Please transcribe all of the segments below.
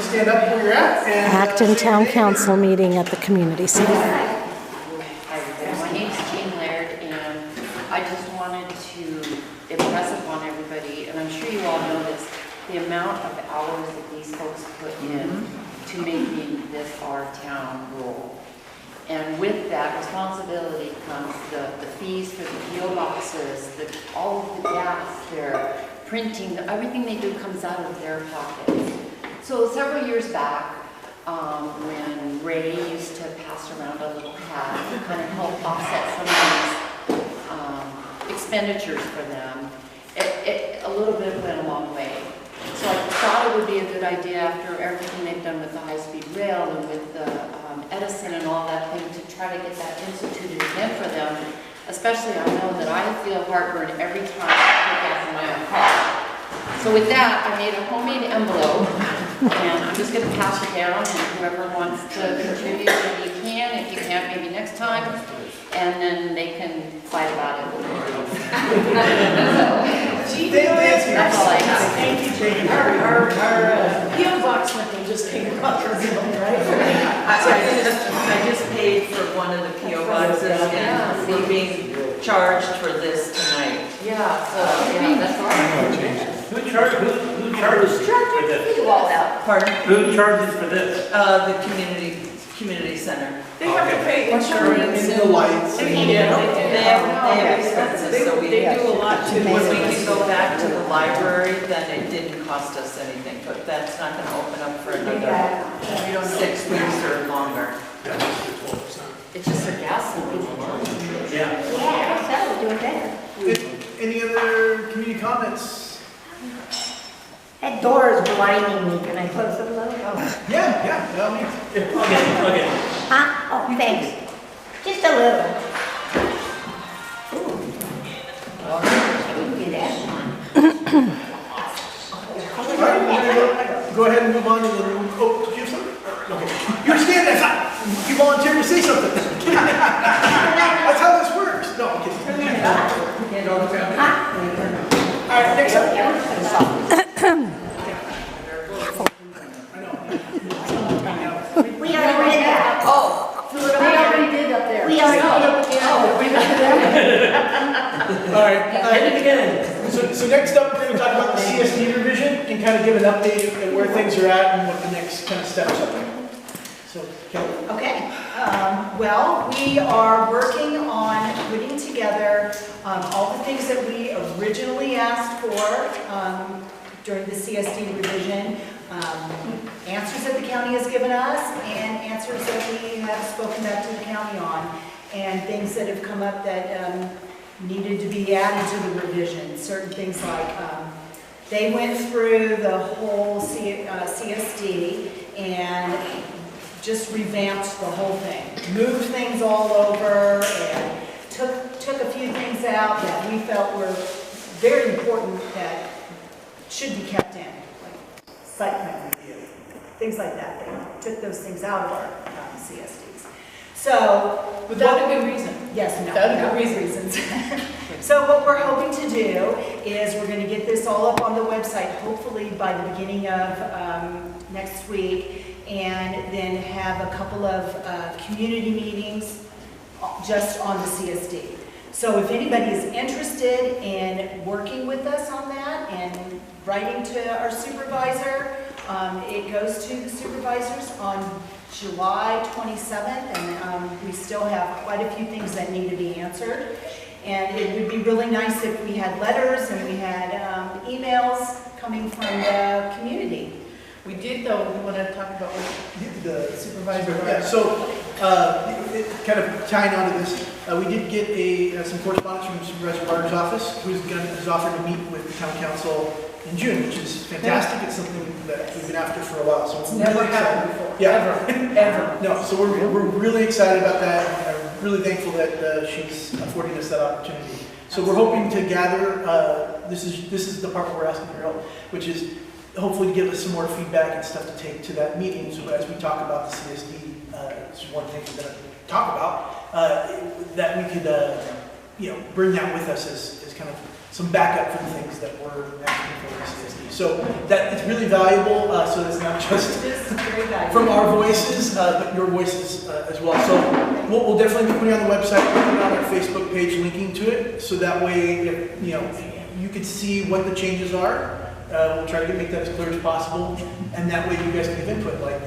stand up where you're at. And, Acton Town Council meeting at the community center. My name's Jean Laird, and I just wanted to impress upon everybody, and I'm sure you all know this, the amount of hours that these folks put in to making this our town roll. And with that responsibility comes the fees for the PO boxes, all of the gas, their printing, everything they do comes out of their pockets. So several years back, when Ray used to pass around a little pad to kind of help offset some of these expenditures for them, it a little bit went a long way. So I thought it would be a good idea after everything they've done with the high-speed rail and with the Edison and all that thing to try to get that instituted again for them. Especially I know that I feel heartburn every time I put gas in my own car. So with that, I made a homemade envelope, and I'm just going to pass it down, and whoever wants to contribute, if you can. If you can't, maybe next time. And then they can fight about it. That's all I have. Thank you, Jane. Our PO box method just came across our bill, right? I just paid for one of the PO boxes, and we're being charged for this tonight. Yeah, so that's all. Who charges for this? Pardon? Who charges for this? The community center. They have to pay insurance And the lights. and They have expenses, so we They do a lot too. when we can go back to the library, then it didn't cost us anything, but that's not going to open up for another 6 weeks or longer. It's just their gas and Yeah. Yeah, so we're doing better. Any other community comments? That door is blinding me. Can I close it a little? Yeah, I mean, Okay. Huh? Oh, thanks. Just a little. Ooh. Well, we can do that. all right, we're gonna go ahead and move on to the, oh, did you have something? Okay. You're standing there, you volunteered to say something. That's how this works. No, I'm kidding. All right, next up. We already did that. Oh, we already did up there. We already did. All right. So next up, we're going to talk about the CSD revision and kind of give an update at where things are at and what the next kind of steps are. So, Kelly. Okay, well, we are working on putting together all the things that we originally asked for during the CSD revision, answers that the county has given us, and answers that we have spoken back to the county on, and things that have come up that needed to be added to the revision. Certain things like they went through the whole CSD and just revamped the whole thing, moved things all over, and took a few things out that we felt were very important that should be kept in, like site plan review, things like that. They took those things out of our CSDs. So, Without a good reason. yes, no, Without a no good reasons. So what we're hoping to do is we're going to get this all up on the website, hopefully by the beginning of next week, and then have a couple of community meetings just on the CSD. So if anybody is interested in working with us on that and writing to our supervisor, it goes to the supervisors on July 27th, and we still have quite a few things that need to be answered. And it would be really nice if we had letters and we had emails coming from the community. We did, though, we want to talk about what The supervisor. Yeah, so kind of tying on to this, we did get some correspondence from Supervisor Barter's office, who's offered to meet with the town council in June, which is fantastic. It's something that we've been after for a while. So It's never happened before. Yeah. Ever. No, so we're really excited about that. I'm really thankful that she's affording us that opportunity. So we're hoping to gather. This is the part where we're asking for help, which is hopefully to give us some more feedback and stuff to take to that meeting. So as we talk about the CSD, it's one thing we're going to talk about, that we could bring that with us as kind of some backup for the things that we're asking for in CSD. So that it's really valuable, so it's not just It is very valuable. from our voices, but your voices as well. So we'll definitely be putting it on the website, putting it on our Facebook page, linking to it, so that way, if, you can see what the changes are. We'll try to make that as clear as possible, and that way you guys can give input, like,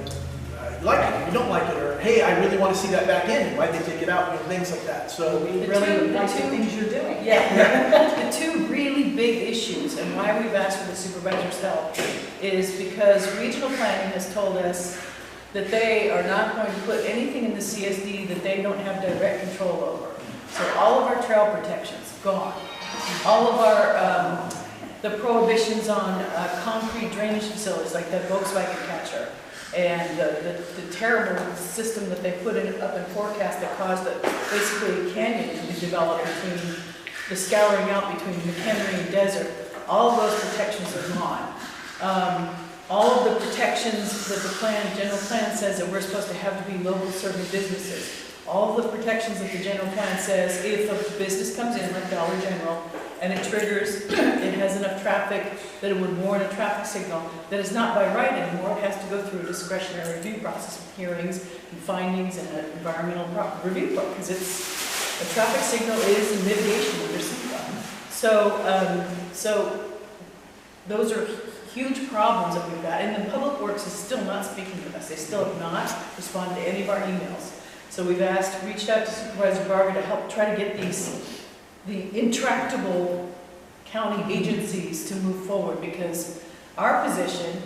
you like it, you don't like it, or hey, I really want to see that back in, why'd they take it out, things like that. So We really like the things you're doing. Yeah, the two really big issues and why we've asked for the supervisor's help is because regional planning has told us that they are not going to put anything in the CSD that they don't have direct control over. So all of our trail protections, gone. All of our, the prohibitions on concrete drainage facilities like that Volkswagen catcher, and the terrible system that they put up in forecast that caused basically a canyon to be developed between the scouring out between McHenry and Desert. All of those protections are gone. All of the protections that the general plan says that we're supposed to have to be local serving businesses. All of the protections that the general plan says, if a business comes in like Dollar General and it triggers, it has enough traffic that it would warrant a traffic signal, that is not by right anymore. It has to go through a discretionary review process with hearings and findings and an environmental review book, because a traffic signal is a mitigation under CEQA. So those are huge problems that we've got, and the Public Works is still not speaking with us. They still have not responded to any of our emails. So we've reached out to Supervisor Barber to help try to get the intractable county agencies to move forward, because our position,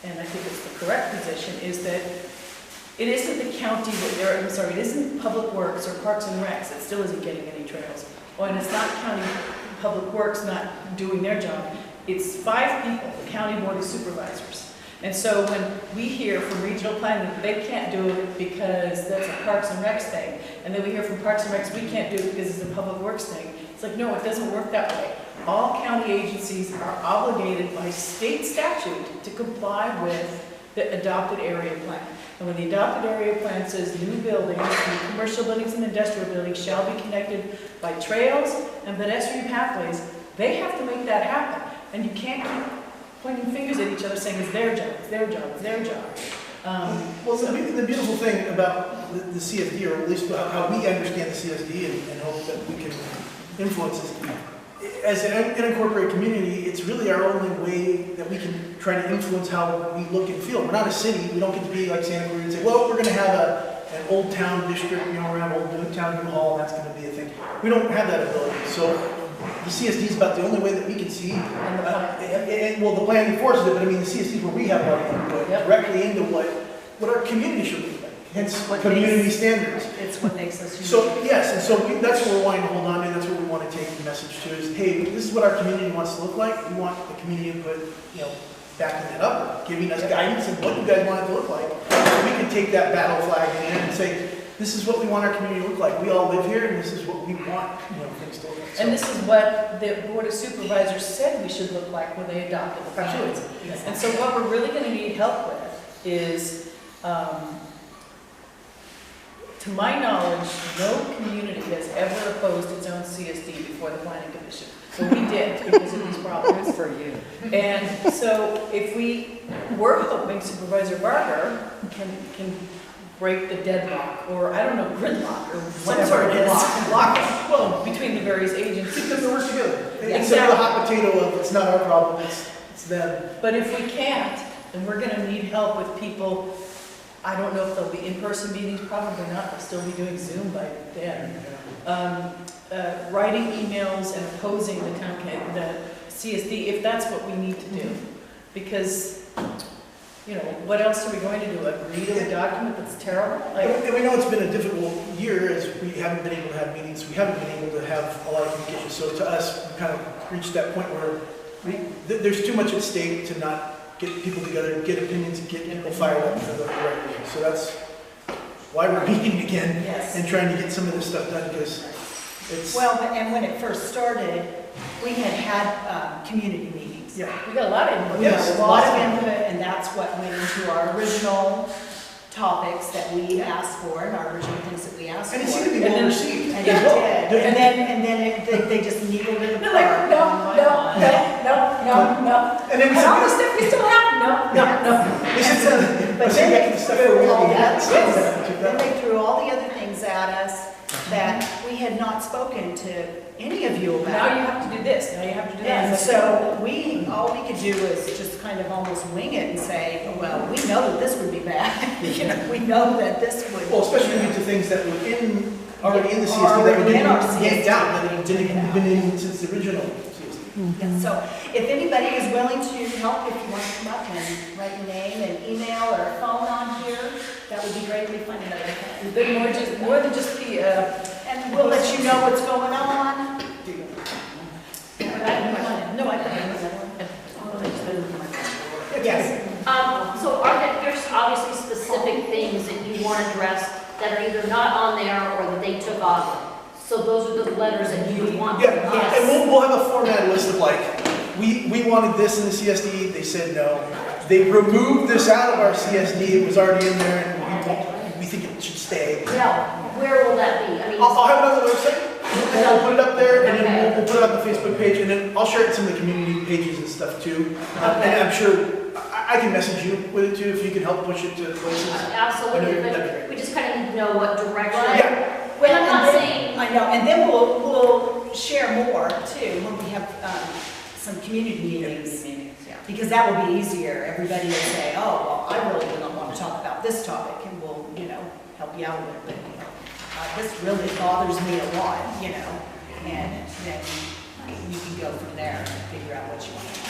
and I think it's the correct position, is that it isn't the county it isn't Public Works or Parks and Recs that still isn't getting any trails. Oh, and it's not county Public Works not doing their job. It's 5 people, the county board of supervisors. And so when we hear from regional planning that they can't do it because that's a Parks and Recs thing, and then we hear from Parks and Recs we can't do it because it's a Public Works thing, it's like, no, it doesn't work that way. All county agencies are obligated by state statute to comply with the adopted area plan. And when the adopted area plan says new buildings, new commercial buildings and industrial buildings shall be connected by trails and pedestrian pathways, they have to make that happen. And you can't keep pointing fingers at each other saying it's their job, it's their job, it's their job. Well, the beautiful thing about the CSD, or at least how we understand the CSD and hope that we can influence it, as an unincorporated community, it's really our only way that we can try to influence how we look and feel. We're not a city. We don't get to be like Santa Cruz and say, well, we're going to have an old town district, we're going to have old town new hall, and that's going to be a thing. We don't have that ability. So the CSD is about the only way that we can see, well, the plan enforces it, but I mean, the CSD is where we have our input directly into what our community should look like, hence community standards. It's what makes us unique. So, yes, and so that's what we're wanting to hold on to, that's what we want to take the message to, is, hey, this is what our community wants to look like. We want the community input, backing it up, giving us guidance on what you guys want it to look like. So we can take that battle flag in hand and say, this is what we want our community to look like. We all live here, and this is what we want, things to look like. And this is what the Board of Supervisors said we should look like when they adopted the plan. Absolutely. Yes. And so what we're really going to need help with is, to my knowledge, no community has ever opposed its own CSD before the Planning Commission. So we did, because of these problems. For you. And so if we're hoping Supervisor Barger can break the deadlock, or I don't know, gridlock, or whatever it is. Lock between the various agencies. Because they work together. Yeah, Instead of the hot potato of, it's not our problem, it's them. But if we can't, then we're gonna need help with people. I don't know if there'll be in-person meetings, probably not, they'll still be doing Zoom by then. Writing emails and opposing the CSD, if that's what we need to do. Because, what else are we going to do? Agree to a document that's terrible? And we know it's been a difficult year, as we haven't been able to have meetings, we haven't been able to have a lot of communication. So to us, we kind of reached that point where there's too much at stake to not get people together, get opinions, get people fired up for the right reason. So that's why we're meeting again and trying to get some of this stuff done, because it's... Well, and when it first started, we had community meetings. Yeah. We got a lot of input. We got a lot of input, and that's what went into our original topics that we asked for, and our original things that we asked for. And it seemed to be well received. And it did. And then they just needled it in the park. No, And then And all the stuff we still have, no. This is But the then they stuff threw we all already had. then they threw all the other things at us that we had not spoken to any of you Now about. you have to do this, now you have to do And that. so all we could do is just kind of almost wing it and say, well, we know that this would be bad. You know, we know that this would. Well, especially due to things that were already in the CSD that were Already in our yanked CSD. out, that didn't even been in since the original CSD. Yeah, so if anybody is willing to help, if you want to come up and write your name and email or phone on here, that would be greatly funny. But more than just the, And we'll let you know what's going on. No, I don't. Yes. So there's obviously specific things that you want addressed that are either not on there or that they took off. So those are the letters that you would want from Yeah, us. and we'll have a formatted list of like, we wanted this in the CSD, they said no. They removed this out of our CSD, it was already in there, and we think it should stay. Now, where will that be? I mean, I'll have it on the website, and I'll put it up there, and then Okay. we'll put it on the Facebook page, and then I'll share it in some of the community pages and stuff too. And I'm sure, I can message you with it too, if you can help push it to places. absolutely, that'd be but great. we just kind of need to know what direction. Yeah. Well, I'm not saying, I know, and then we'll share more too when we have some community meetings. Because that will be easier. Everybody will say, oh, well, I really don't want to talk about this topic, and we'll, help you out a little bit. This really bothers me a lot, and then you can go from there and figure out what you want to do.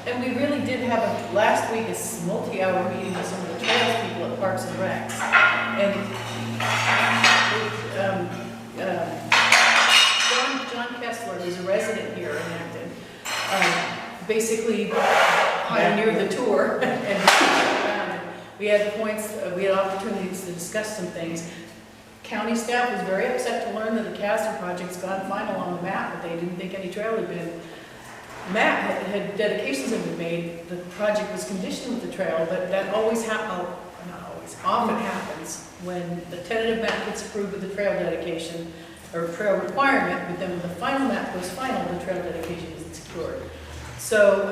and we really did have last week, a multi-hour meeting with some of the trails people at Parks and Recs. And John Kessler, who's a resident here in Acton, basically pioneered the tour. And we had points, we had opportunities to discuss some things. County staff was very upset to learn that the Castor project's gone final on the map, but they didn't think any trail had been. Matt had dedications had been made, the project was conditioned with the trail, but that always often happens when the tentative map gets approved with the trail dedication, or trail requirement, but then when the final map goes final, the trail dedication isn't secured. So,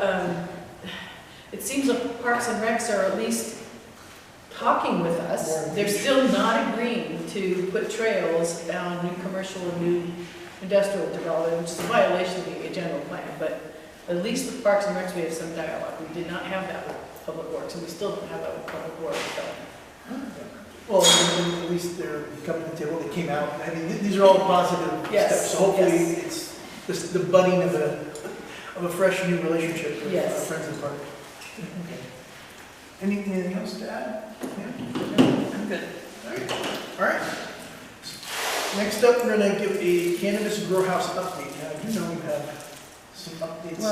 it seems like Parks and Recs are at least talking with us. They're still not agreeing to put trails on new commercial and new industrial development, which is a violation of the general plan, but at least with Parks and Recs, we have some dialogue. We did not have that with Public Works, and we still don't have that with Public Works, so. Well, at least they're coming to the table, they came out. I mean, these are all positive Yes, steps, so hopefully yes. it's just the budding of a fresh new relationship with Yes. friends in the park. Okay. Anything else to add? Yeah? I'm good. All right. Next up, we're gonna give a cannabis grow house update. Now, you know we have some updates.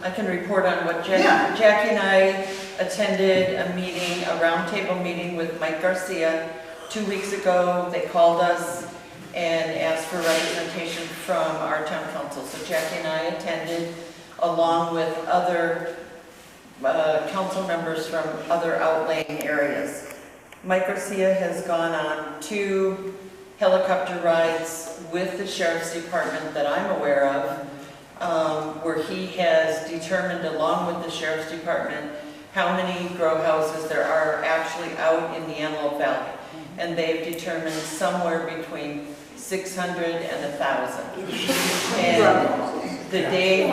I can report on what Yeah. Jackie and I attended a meeting, a roundtable meeting with Mike Garcia 2 weeks ago. They called us and asked for representation from our town council. So Jackie and I attended, along with other council members from other outlying areas. Mike Garcia has gone on 2 helicopter rides with the Sheriff's Department that I'm aware of, where he has determined, along with the Sheriff's Department, how many grow houses there are actually out in the Antelope Valley. And they've determined somewhere between 600 and 1,000. And the day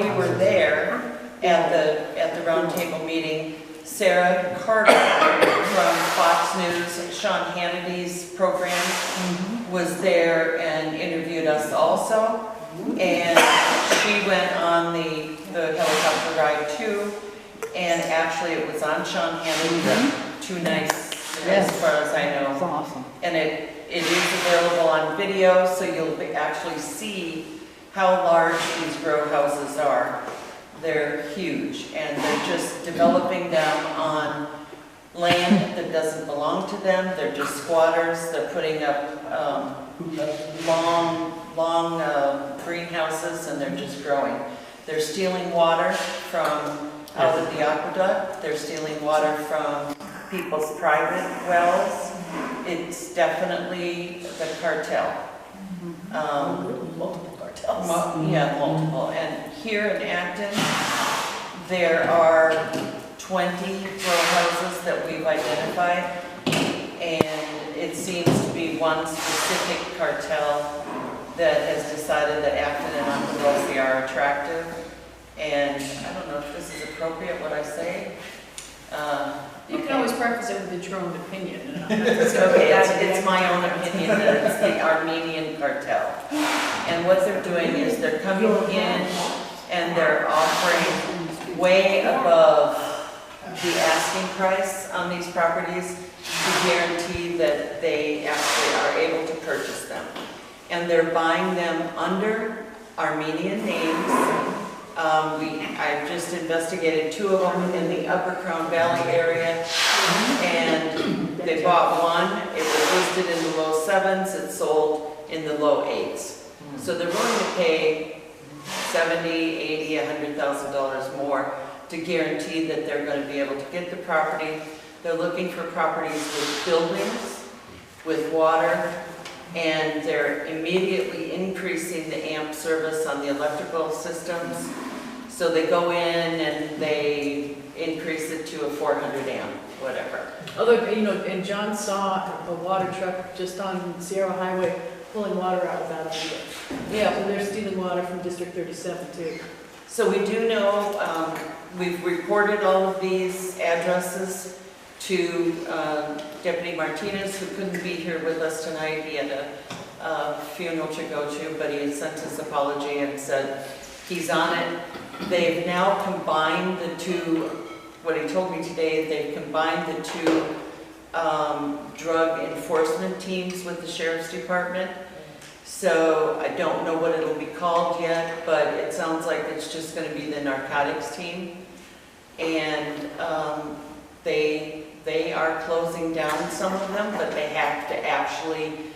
we were there at the roundtable meeting, Sarah Carter from Fox News, Sean Hannity's program, was there and interviewed us also. And she went on the helicopter ride too. And actually it was on Sean Hannity, 2 nights as far as I know. That's awesome. And it is available on video, so you'll actually see how large these grow houses are. They're huge, and they're just developing them on land that doesn't belong to them. They're just squatters. They're putting up long greenhouses, and they're just growing. They're stealing water from out of the aqueduct. They're stealing water from people's private wells. It's definitely the cartel. Multiple parts. cartels. Yeah, multiple. And here in Acton, there are 20 grow houses that we've identified. And it seems to be one specific cartel that has decided that Acton and Untitled are attractive. And I don't know if this is appropriate, what I say. You can always preface it with your own opinion. It's okay, it's my own opinion that it's the Armenian Cartel. And what they're doing is they're coming in and they're offering way above the asking price on these properties to guarantee that they actually are able to purchase them. And they're buying them under Armenian names. I've just investigated 2 of them in the Upper Crown Valley area, and they bought one. It was listed in the low 7s. It sold in the low 8s. So they're willing to pay $70,000, $80,000, $100,000 more to guarantee that they're going to be able to get the property. They're looking for properties with buildings, with water, and they're immediately increasing the amp service on the electrical systems. So they go in and they increase it to a 400 amp, whatever. Although, you know, and John saw a water truck just on Sierra Highway pulling water out of that either. Yeah, so they're stealing water from District 37 too. So we do know, we've reported all of these addresses to Deputy Martinez, who couldn't be here with us tonight. He had a funeral to go to, but he had sent his apology and said he's on it. They've now combined the 2, what he told me today, they've combined the 2 drug enforcement teams with the Sheriff's Department. So I don't know what it'll be called yet, but it sounds like it's just going to be the narcotics team. And they are closing down some of them, but they have to actually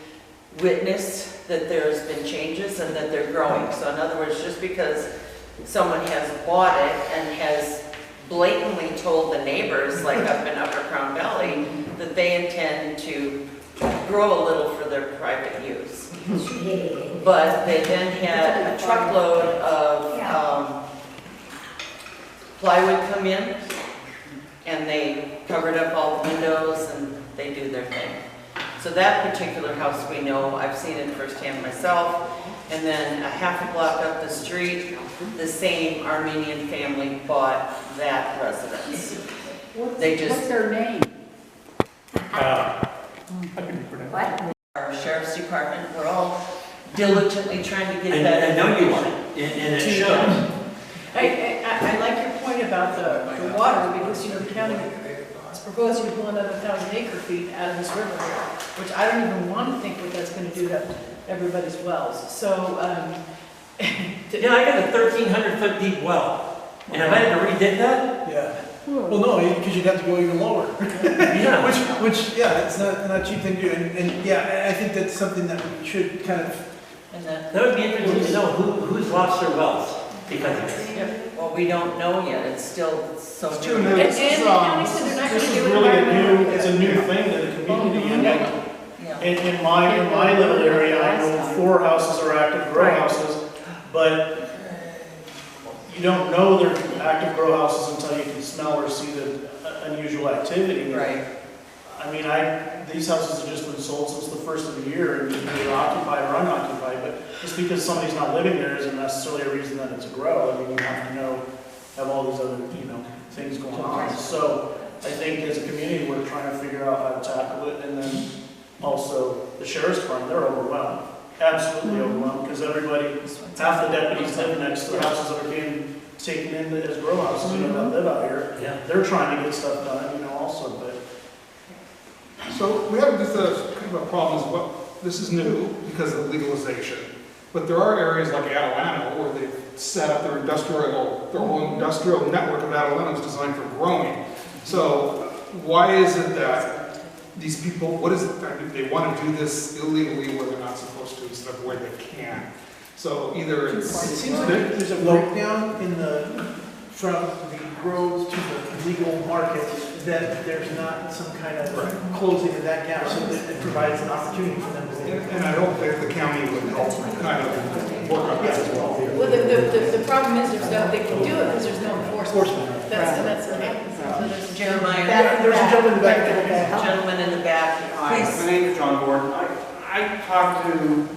witness that there's been changes and that they're growing. So in other words, just because someone has bought it and has blatantly told the neighbors, like up in Upper Crown Valley, that they intend to grow a little for their private use. But they then had a truckload of plywood come in, and they covered up all the windows and they do their thing. So that particular house we know, I've seen it firsthand myself. And then a half a block up the street, the same Armenian family bought that residence. What's their name? What? Our Sheriff's Department, we're all diligently trying to get that. I know you are, and it shows. I like your point about the water, because, you know, the county is proposing to pull another 1,000 acre-feet out of this river here, which I don't even want to think what that's going to do to everybody's wells. So, Yeah, I got a 1,300-foot deep well, and if I had to redig that, Yeah. Well, no, because you'd have to go even lower. yeah. Which, yeah, it's not a cheap thing to do. And yeah, I think that's something that we should kind of, And then, That would be interesting to know who's lost their wells because of this. well, we don't know yet. It's still so It's too new. new. and the county said they're not going This to is do really a environmental. new, it's a new thing to the community. And Yeah. in my little area, I know 4 houses are active grow houses, but you don't know they're active grow houses until you can smell or see the unusual activity. Right. I mean, these houses have just been sold since the first of the year, and they're occupied or unoccupied, but just because somebody's not living there isn't necessarily a reason that it's a grow. I mean, you have to have all these other, things going on. So I think as a community, we're trying to figure out how to tackle it, and then also the sheriff's department, they're overwhelmed, absolutely overwhelmed, because half the deputies live next to the houses that are being taken in as grow houses, that live out here. Yeah. They're trying to get stuff done, also, but. So we have just kind of a problem, this is new because of legalization, but there are areas like Atalanta where they've set up their whole industrial network of Atalantas designed for growing. So why is it that these people, what is it that they want to do this illegally where they're not supposed to instead of where they can? So either it it's... seems like there's a breakdown from the grows to the legal market, that there's not some kind of closing of that gap, so that it provides an opportunity for them to. And I don't think the county would help kind of work on that as well. Well, the problem is there's no, they can do it because there's no enforcement. Enforcement. That's what happens. So there's a Jeremiah, There's a gentleman in the back. gentleman in the back, Hi, please. my name is John Gordon. I talked to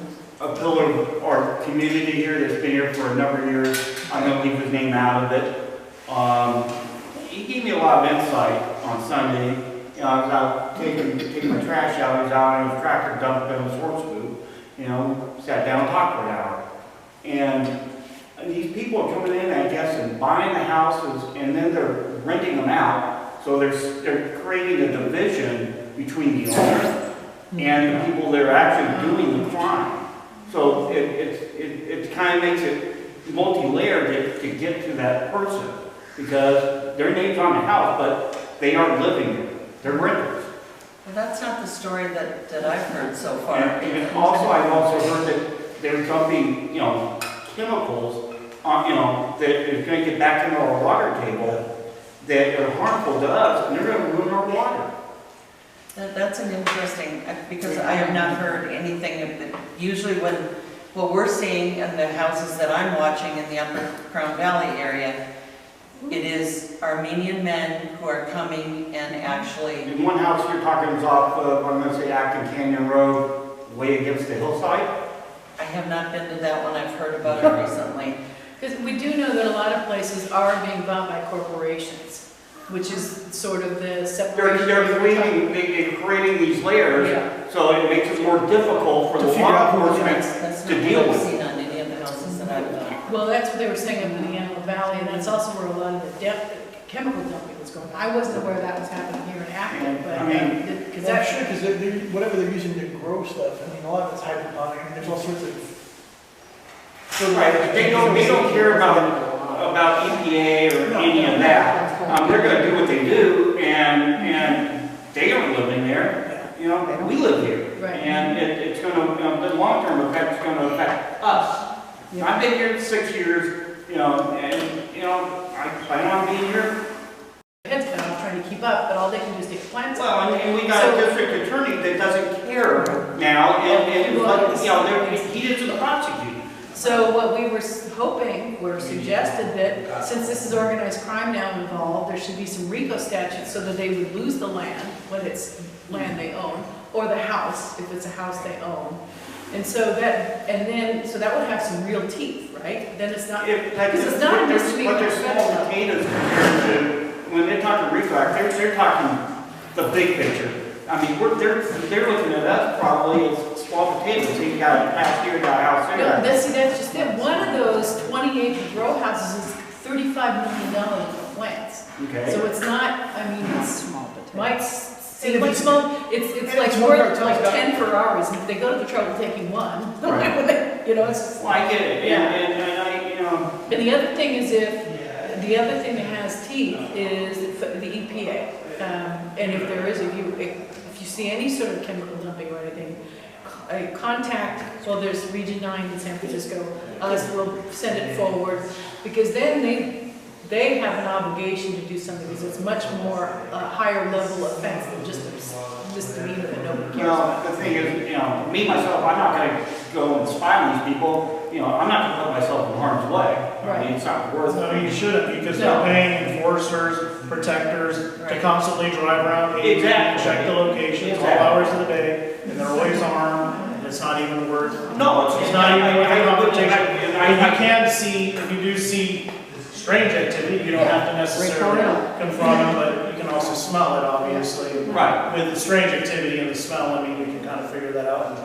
a pillar of our community here that's been here for a number of years. I'm going to leave his name out of it. He gave me a lot of insight on Sunday. You know, I was out taking my trash out. He was out on his tractor, dumped in his horse poop. You know, sat down and talked for an hour. And these people are coming in, I guess, and buying the houses, and then they're renting them out. So they're creating a division between the owner and the people that are actually doing the crime. So it kind of makes it multi-layered to get to that person, because their name's on the house, but they aren't living there. They're renters. Well, that's not the story that I've heard so far. And also, I've also heard that they're dumping, you know, chemicals on, you know, that is going to get back into our water table that are harmful to us, and they're going to ruin our water. That's an interesting, because I have not heard anything of it. Usually what we're seeing in the houses that I'm watching in the Upper Crown Valley area, it is Armenian men who are coming and actually... In one house you're talking is off of, I'm going to say Acton Canyon Road, way against the hillside. I have not been to that one, I've heard about it recently. Because we do know that a lot of places are being bought by corporations, which is sort of the separation. They're creating these layers, Yeah. so it makes it more difficult for the law enforcement That's to not deal what I've with. seen on any of the houses that I've done. Well, that's what they were saying up in the Antelope Valley, and that's also where a lot of the chemical dumping was going. I wasn't aware that was happening here in Acton, but, I mean, because Well, I'm that's sure, because whatever they're using to grow stuff, I mean, a lot of it's hydroponic, I mean, there's all sorts of. Right, they don't care about EPA or any of that. They're gonna do what they do, and they aren't living there. You know, we live here. Right. And it's gonna, the long-term effect is gonna affect us. I've been here 6 years, you know, and, you know, I plan on being here. heads cut off trying to keep up, but all they can do is take plants Well, out. and we got a district attorney that doesn't care now, and like, you know, he doesn't prosecute. So what we were hoping, or suggested that, since this is organized crime now involved, there should be some RICO statutes so that they would lose the land, when it's land they own, or the house, if it's a house they own. And so that, so that would have some real teeth, right? Then it's not, because it's not a misdemeanor. But they're small potatoes compared to, when they talk to RICO Act, they're talking the big picture. I mean, they're looking at us probably as small potatoes. So you got a house here, you got a house there. No, that's just it. One of those 20-acre grow houses is $35 million in plants. Okay. So it's not, I mean, it's Small potatoes. might seem like small, it's like it's worth one like car, 10 Ferraris, and if they go to the trouble of taking one, Right. you know, it's just. Well, I get it, Yeah. and I, you know. And the other thing is the other thing that has teeth is the EPA. And if there is, if you see any sort of chemical dumping or anything, contact, well, there's Region 9 in San Francisco, us will send it forward, because then they have an obligation to do something, because it's much more higher level offense than just a misdemeanor that nobody cares Well, about. the thing is, you know, me, myself, I'm not gonna go and spy on these people. You know, I'm not gonna put myself in harm's way. I mean, it's not worth it. I mean, you shouldn't, because No. they're paying enforcers, protectors to Right. constantly drive around, and Exactly. check the locations all Exactly. hours of the day, and they're always armed, and it's not even worth, No, it's not even worth a conversation. If you I can see, if you do see strange activity, you don't have to necessarily confront them, but you can also smell it, obviously. Right. With the strange activity and the smell, I mean, we can kind of figure that out and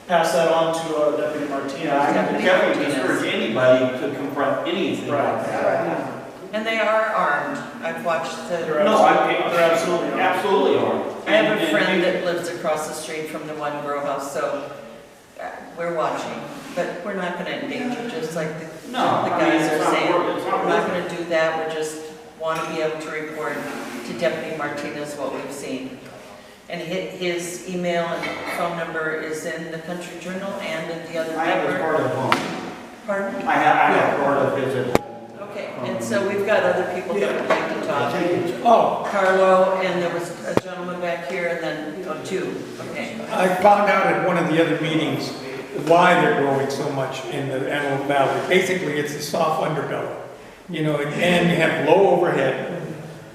pass that on to Deputy Martinez. Yeah, I definitely discourage anybody to confront anything like that. And they are armed. I've watched They're No, they're absolutely armed. absolutely are. I have a friend that lives across the street from the one grow house, so we're watching. But we're not gonna endanger, just like the No, I mean, guys it's are not saying. worth it. It's not We're not worth it. gonna do that, we just wanna be able to report to Deputy Martinez what we've seen. And his email and phone number is in the Country Journal and in the other I have as paper. part of home. Pardon? I have part of his. Okay, and so we've got other people that would like to talk. Oh, Carlo, and there was a gentleman back here, and then, two, okay. I found out at one of the other meetings why they're growing so much in the Antelope Valley. Basically, it's the soft underbelly, you know, and you have low overhead.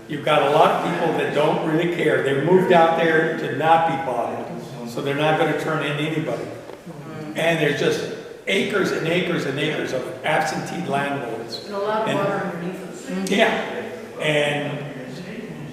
You've got a lot of people that don't really care. They've moved out there to not be bothered, so they're not going to turn in anybody. And there's just acres and acres and acres of absentee landlords. And a lot of water underneath us. Yeah, and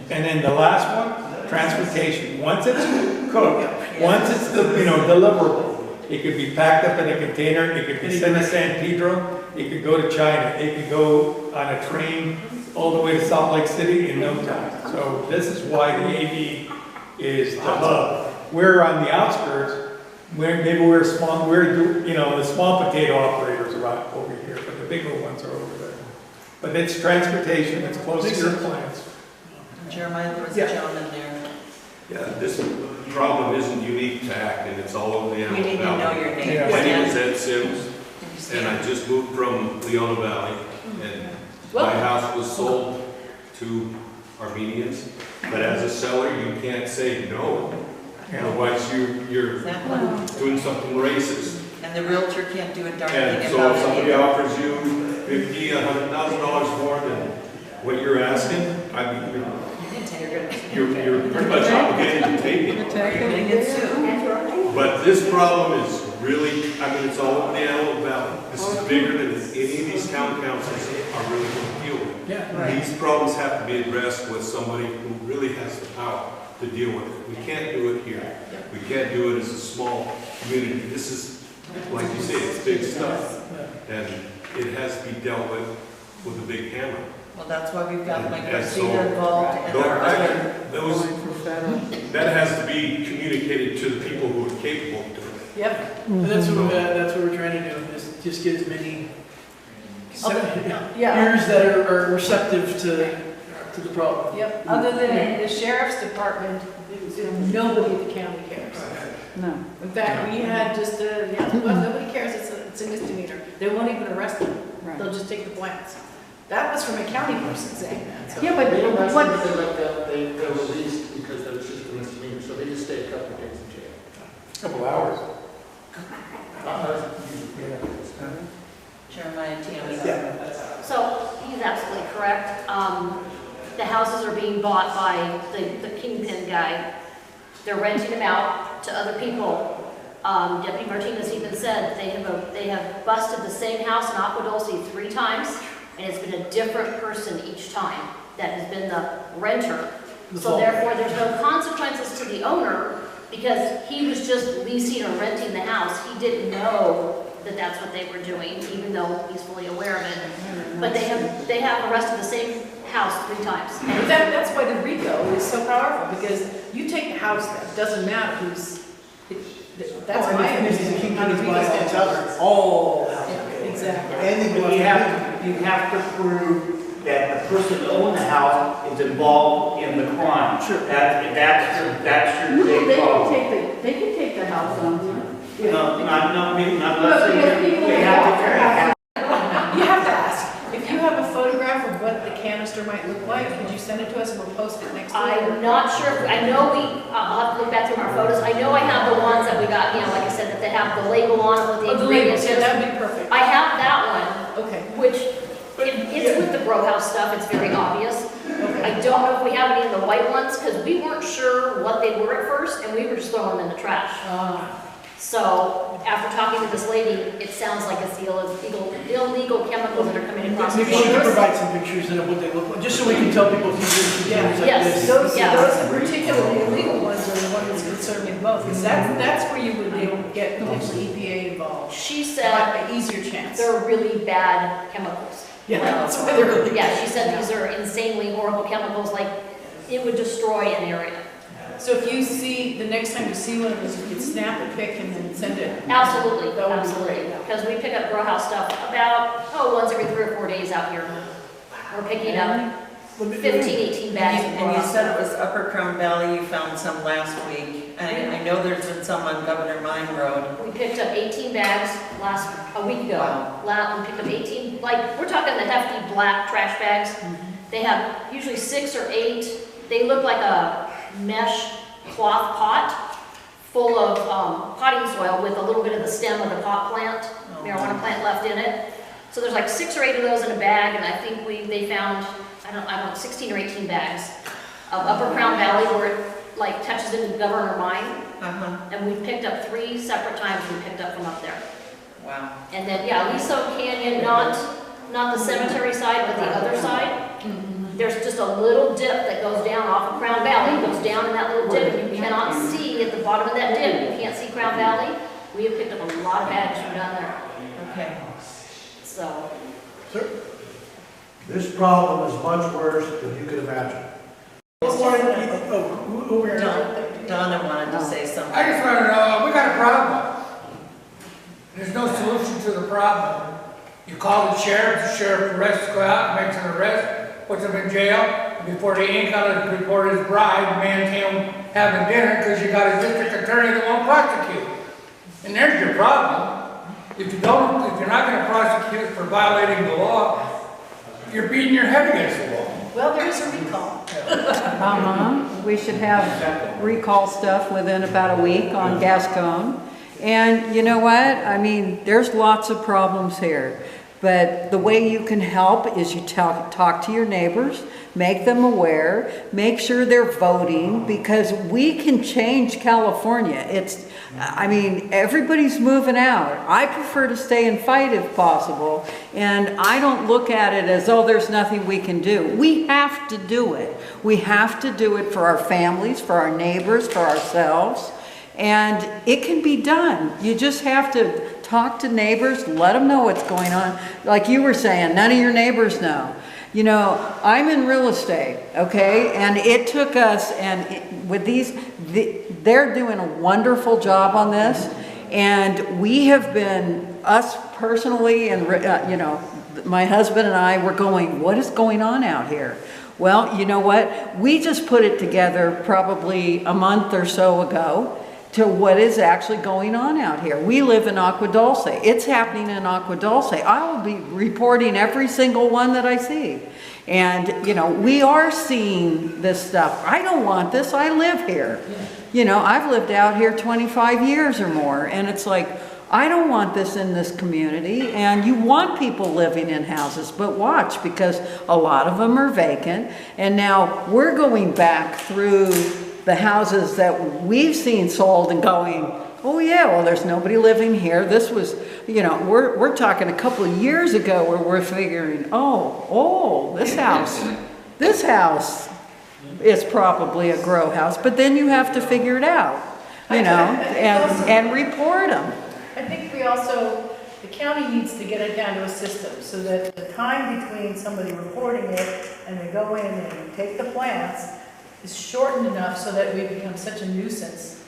then the last one, transportation. Once it's cooked, once it's deliverable, it could be packed up in a container. It could be sent to San Pedro. It could go to China. It could go on a train all the way to Salt Lake City in no time. So this is why the AV is the hub. We're on the outskirts. We're small. The small potato operators are out over here, but the bigger ones are over there. But it's transportation. It's close to your plants. Jeremiah, there was a gentleman there. Yeah, this problem isn't unique to Acton, it's all over the We Antelope need to know Valley. your name. My name is Ed Sims, and I just moved from Leona Valley, and my house was sold to Armenians, but as a seller, you can't say no. Otherwise, you're doing something racist. And the realtor can't do a darn thing And so about if it. somebody offers you $50,000, $100,000 more than what you're asking, I mean, you're pretty much obligated to take it. But this problem is really, I mean, it's all over the Antelope Valley. This is bigger than any of these town councils are really going to deal with. Yeah. These problems have to be addressed with somebody who really has the power to deal with it. We can't do it here. We can't do it as a small community. This is, like you say, it's big stuff. And it has to be dealt with a big hammer. Well, that's why we've got Mike And so, Garcia involved and our other. that has to be communicated to the people who are capable of doing it. Yep. And that's what we're trying to do, is just get as many ears that are receptive to the problem. Yep, other than the sheriff's department, nobody at the county cares. No. In fact, we had just nobody cares, it's a misdemeanor. They won't even arrest them. They'll just take the plants. That was from a county person saying that. So. Yeah, but They don't what, they let them, they're released because that was just a misdemeanor, so they just stay a couple of days in jail. Couple hours. Jeremiah Tammy. So he's absolutely correct. The houses are being bought by the kingpin guy. They're renting them out to other people. Deputy Martinez even said they have busted the same house in Aqua Dulce 3 times, and it's been a different person each time that has been the renter. So therefore, there's no consequences to the owner because he was just leasing or renting the house. He didn't know that that's what they were doing, even though he's fully aware of it. But they have arrested the same house 3 times. And that's why the RICO is so powerful, because you take the house, that doesn't matter who's, that's my understanding. How the RICO All exactly. And But you have to prove that the person who owned the house is involved in the crime. Sure. That's your big problem. They can take the house on. No, not let's say we have to. You have to ask. If you have a photograph of what the canister might look like, could you send it to us and we'll post it next week? I'm not sure, I know I'll have to look back through our photos. I know I have the ones that we got, like I said, that have the label on it with the ingredients. Yeah, that'd be perfect. I have that one. Okay. Which, it's with the grow house stuff, it's very obvious. I don't know if we have any of the white ones, because we weren't sure what they were at first, and we were just throwing them in the trash. So, after talking to this lady, it sounds like it's the illegal chemicals that are coming across the Maybe she can borders. provide some pictures of what they look like, just so we can tell people if these are things like Yes. this. Those particularly illegal ones are the ones that's concerned me most, because that's where you would be able to get potentially EPA involved. She said An easier chance. they're really bad chemicals. Yeah, that's why they're really. Yeah, she said these are insanely horrible chemicals, like it would destroy an area. So if you see, the next time you see one of those, you can snap a pic and then send it. Absolutely, That would be absolutely. great. Because we pick up grow house stuff about, once every 3 or 4 days out here. We're picking up 15, 18 bags of grow And you house said stuff. it was Upper Crown Valley, you found some last week. And I know there's been some on Governor Mine Road. We picked up 18 bags a week ago. Wow. We picked up 18, we're talking the hefty black trash bags. They have usually 6 or 8. They look like a mesh cloth pot full of potting soil with a little bit of the stem of the pot plant, marijuana plant left in it. So there's like 6 or 8 of those in a bag, and I think they found, I don't know, 16 or 18 bags of Upper Crown Valley where it like touches into Governor Mine. And we picked up 3 separate times we picked up from up there. Wow. And then, yeah, Liso Canyon, not the cemetery side, but the other side. There's just a little dip that goes down off of Crown Valley. It goes down in that little dip, and you cannot see at the bottom of that dip. You can't see Crown Valley. We have picked up a lot of bags from down there. Okay. So. Sir? This problem is much worse than you could imagine. Donna wanted to say something. I just want to know, we got a problem. There's no solution to the problem. You call the sheriff arrests, go out, makes an arrest, puts him in jail, and before the ink on his report his bride, the man came having dinner because you got a district attorney that won't prosecute. And there's your problem. If you're not going to prosecute for violating the law, you're beating your head against the wall. Well, there is a recall. We should have recall stuff within about a week on Gascon. And you know what? I mean, there's lots of problems here. But the way you can help is you talk to your neighbors, make them aware, make sure they're voting, because we can change California. I mean, everybody's moving out. I prefer to stay and fight if possible, and I don't look at it as, oh, there's nothing we can do. We have to do it. We have to do it for our families, for our neighbors, for ourselves, and it can be done. You just have to talk to neighbors, let them know what's going on. Like you were saying, none of your neighbors know. You know, I'm in real estate, okay? And it took us, with these, they're doing a wonderful job on this. And we have been, us personally, and you know, my husband and I were going, what is going on out here? Well, you know what? We just put it together probably a month or so ago to what is actually going on out here. We live in Agua Dulce. It's happening in Agua Dulce. I will be reporting every single one that I see. And, you know, we are seeing this stuff. I don't want this. I live here. You know, I've lived out here 25 years or more. And it's like, I don't want this in this community. And you want people living in houses, but watch, because a lot of them are vacant. And now we're going back through the houses that we've seen sold and going, oh yeah, well, there's nobody living here. This was, you know, we're talking a couple of years ago where we're figuring, oh, this house is probably a grow house. But then you have to figure it out, you know, and report them. I think we also, the county needs to get it down to a system so that the time between somebody reporting it and they go in and take the plants is shortened enough so that we become such a nuisance.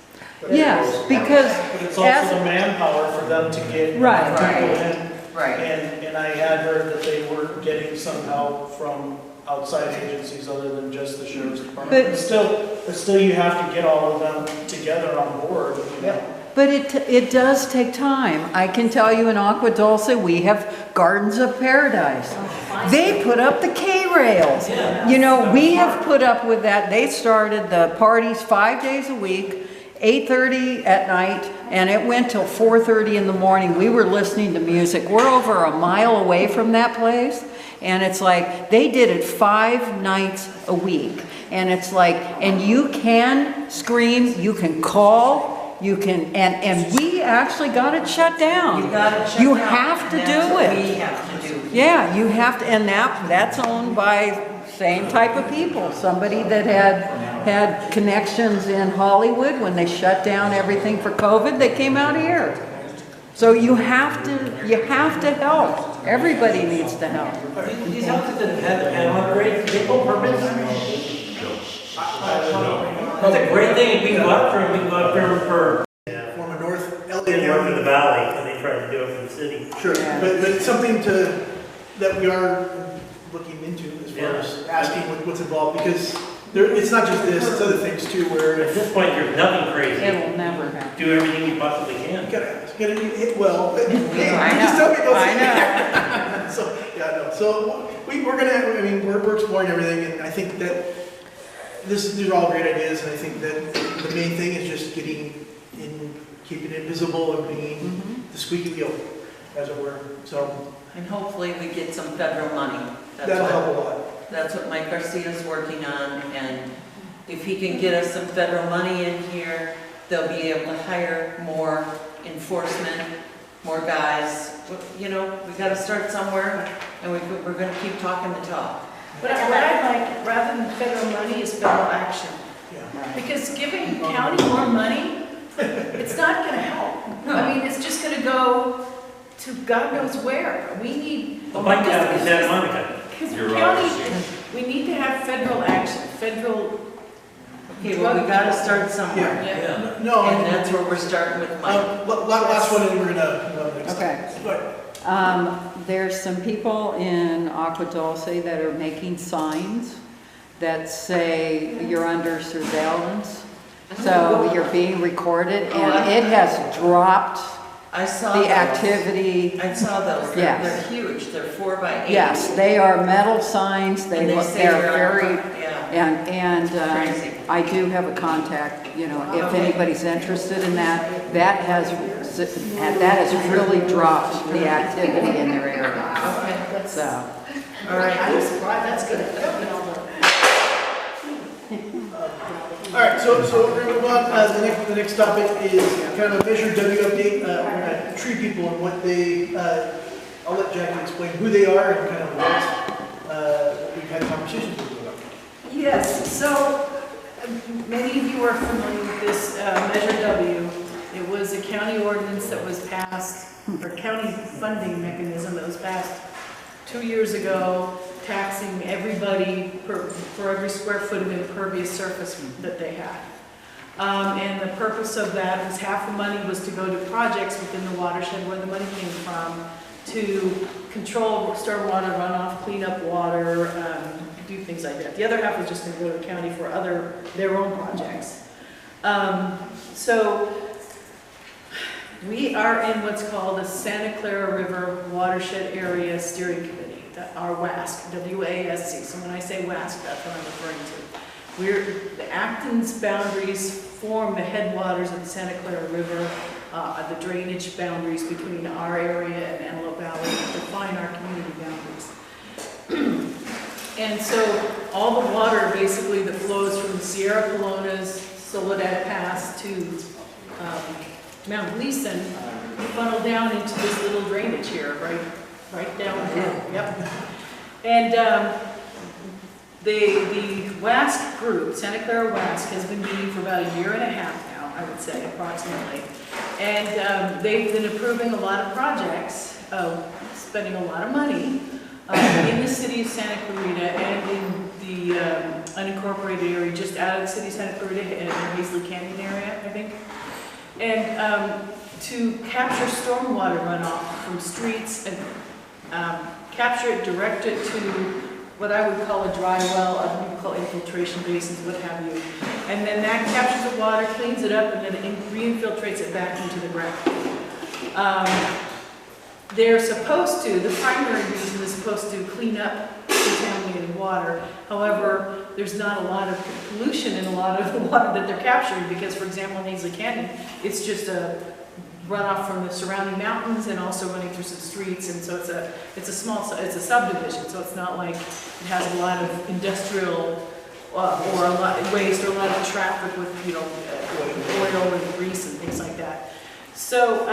Yes, because but it's also the manpower for them to get people in. Right. And I had heard that they were getting some help from outside agencies other than just the sheriff's department. But still you have to get all of them together on board. You know? But it does take time. I can tell you in Agua Dulce, we have Gardens of Paradise. They put up the K-rails. You know, we have put up with that. They started the parties 5 days a week, 8:30 at night, and it went till 4:30 in the morning. We were listening to music. We're over a mile away from that place, and it's like, they did it 5 nights a week. And it's like, and you can scream, you can call, you can, and we actually got it shut down. You have to do it. We have to do. Yeah, you have to, and that's owned by same type of people. Somebody that had connections in Hollywood when they shut down everything for COVID, they came out here. So you have to help. Everybody needs to help. These houses that have upgrades, they pull permits? That's a great thing, if we can go up there for. Former North LA. Didn't work for the valley, and they tried to do it for the city. Sure, but it's something that we are looking into as far as asking what's involved, because it's not just this, it's other things too, where at this point, there's nothing crazy. It'll never happen. Do everything you possibly can. You gotta ask, hit well. I know. So, yeah, no, so we're exploring everything, and I think that these are all great ideas, and I think that the main thing is just getting in keeping it visible and being the squeaky wheel, as it were. So And hopefully we get some federal money. that'll help a lot. That's what Mike Garcia's working on, and if he can get us some federal money in here, they'll be able to hire more enforcement, more guys. You know, we gotta start somewhere, and we're gonna keep talking the talk. What I'd like, rather than federal money, is federal action. Because giving county more money, it's not gonna help. I mean, it's just gonna go to God knows where. We need. Well, Mike got his Santa Monica. Because county, we need to have federal action, federal. Okay, well, we gotta start somewhere. Yeah. No, And that's where we're starting with Mike. Last one, and we're gonna next Okay. time. Go ahead. There's some people in Agua Dulce that are making signs that say you're under surveillance. So you're being recorded, and it has dropped I saw the those. activity. I saw those. Yes. They're huge. They're 4 by 8. Yes, they are metal signs. And they say They're they're very, yeah. Crazy. I do have a contact, you know, if anybody's interested in that. That has really dropped the activity in their area. Okay. So, All right. I was surprised, that's good. All right, so we're gonna move on. The next topic is kind of a Measure W update. We're gonna tree people and what they, I'll let Jackie explain who they are and kind of what we've had conversations with them about. Yes, so many of you are familiar with this Measure W. It was a county ordinance that was passed, or county funding mechanism that was passed 2 years ago, taxing everybody for every square foot of impervious surface that they had. And the purpose of that was half the money was to go to projects within the watershed where the money came from to control stormwater runoff, clean up water, do things like that. The other half was just going to go to the county for their own projects. So we are in what's called the Santa Clara River Watershed Area Steering Committee, our WASC, W-A-S-C. So when I say WASC, that's what I'm referring to. The Acton's boundaries form the headwaters of the Santa Clara River, the drainage boundaries between our area and Antelope Valley define our community boundaries. And so all the water basically that flows from the Sierra Colonas, Soledad Pass to Mount Gleason funnel down into this little drainage here, right down here. Yep. And the WASC group, Santa Clara WASC, has been meeting for about 1.5 years now, I would say, approximately. And they've been approving a lot of projects, spending a lot of money in the city of Santa Clarita and in the unincorporated area just out of the city of Santa Clarita and the Hazley Canyon area, I think. And to capture stormwater runoff from streets and capture it, direct it to what I would call a dry well, other people call infiltration basins, what have you. And then that captures the water, cleans it up, and then it re-infiltrates it back into the ground. They're supposed to, the primary reason is supposed to clean up contaminated water. However, there's not a lot of pollution in a lot of the water that they're capturing because, for example, in Hazley Canyon, it's just a runoff from the surrounding mountains and also running through some streets, and so it's a subdivision, so it's not like it has a lot of industrial or a lot of waste or a lot of traffic with oil and grease and things like that. So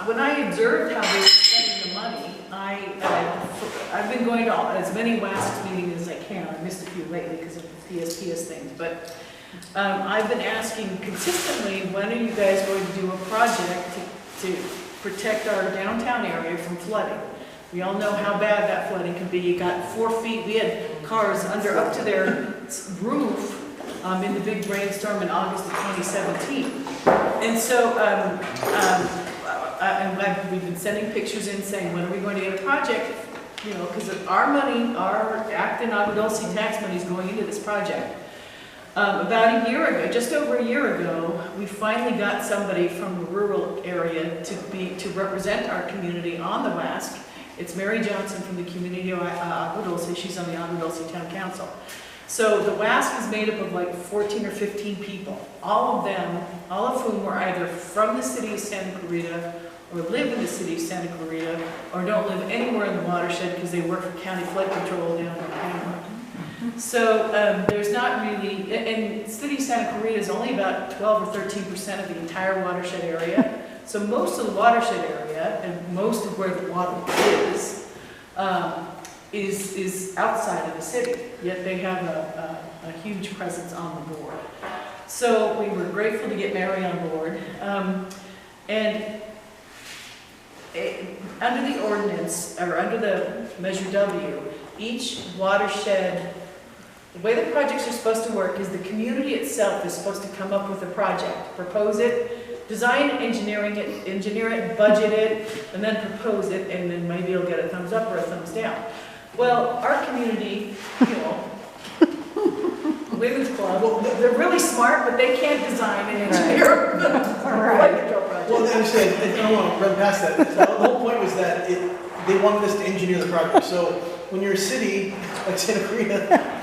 when I observed how they were spending the money, I've been going to as many WASC meetings as I can. I missed a few lately because of the PSPS things, but I've been asking consistently, when are you guys going to do a project to protect our downtown area from flooding? We all know how bad that flooding can be. You got 4 feet, we had cars up to their roof in the big rainstorm in August of 2017. And so we've been sending pictures in saying, when are we going to get a project? Because our money, our Acton Agua Dulce tax money is going into this project. About a year ago, just over a year ago, we finally got somebody from the rural area to represent our community on the WASC. It's Mary Johnson from the community of Agua Dulce. She's on the Agua Dulce Town Council. So the WASC is made up of like 14 or 15 people, all of whom were either from the city of Santa Clarita, or live in the city of Santa Clarita, or don't live anywhere in the watershed because they work for county flood control down in Panama. So there's not really, and the city of Santa Clarita is only about 12 or 13% of the entire watershed area. So most of the watershed area, and most of where the water is outside of the city, yet they have a huge presence on the board. So we were grateful to get Mary on board. Under the ordinance, or under the Measure W, each watershed, the way the projects are supposed to work is the community itself is supposed to come up with a project, propose it, design engineer it, budget it, and then propose it, and then maybe it'll get a thumbs up or a thumbs down. Well, our community, women's club, well, they're really smart, but they can't design and engineer a flood control project. Well, I understand, I don't want to run past that. So the whole point was that they wanted us to engineer the project. So when you're a city like Santa Clarita,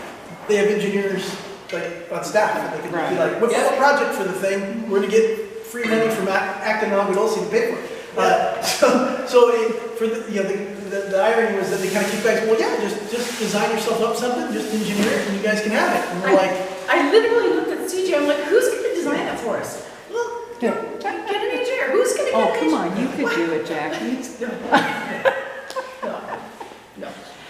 they have engineers like on staff. And they can be like, what's the project for the thing? We're going to get free money from Acton non-Widolsi to pay for it. For the irony was that they kind of keep back, well, yeah, just design yourself up something, just engineer it, and you guys can have it. And we're like, I literally looked at CJ, I'm like, who's going to design that for us? Well, get an engineer. Who's going to get an engineer? Oh, come on, you could do it, Jackie. No.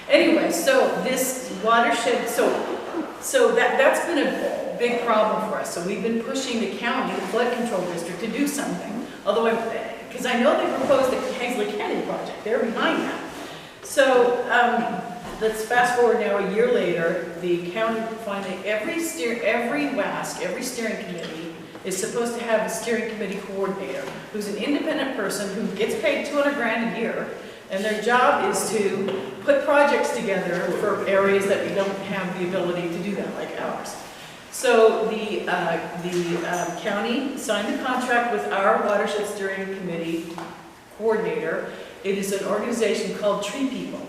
Anyway, so this watershed, so that's been a big problem for us. So we've been pushing the county, the flood control district, to do something. Although, because I know they proposed the Hazeley Canyon project, they're behind that. So let's fast forward now a year later. The county finally, every WASC, every steering committee is supposed to have a steering committee coordinator who's an independent person who gets paid $200 grand a year, and their job is to put projects together for areas that we don't have the ability to do that, like ours. So the county signed the contract with our watershed steering committee coordinator. It is an organization called Tree People.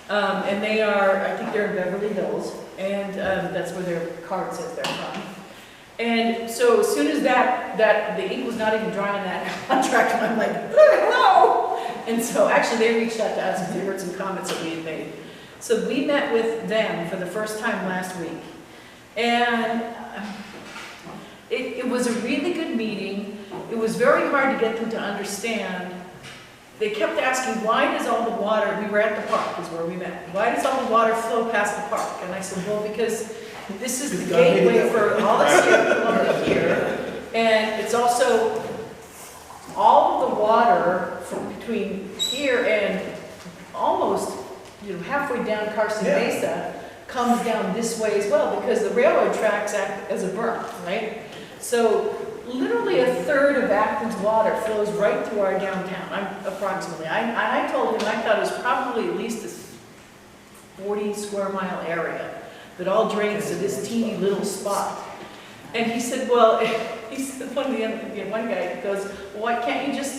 And they are, I think they're in Beverly Hills, and that's where their card says they're from. And so as soon as the ink was not even dry on that contract, and I'm like, no! And so actually they reached out to us because they heard some comments that we had made. So we met with them for the first time last week. And it was a really good meeting. It was very hard to get them to understand. They kept asking, why does all the water, we were at the park is where we met, why does all the water flow past the park? And I said, well, because this is the gateway for all the stuff here. And it's also all of the water from between here and almost halfway down Carson Mesa comes down this way as well, because the railroad tracks act as a berm, right? So literally a third of Acton's water flows right through our downtown, approximately. I told him I thought it was probably at least a 40 square mile area that all drains to this teeny little spot. And he said, well, one guy goes, well, why can't you just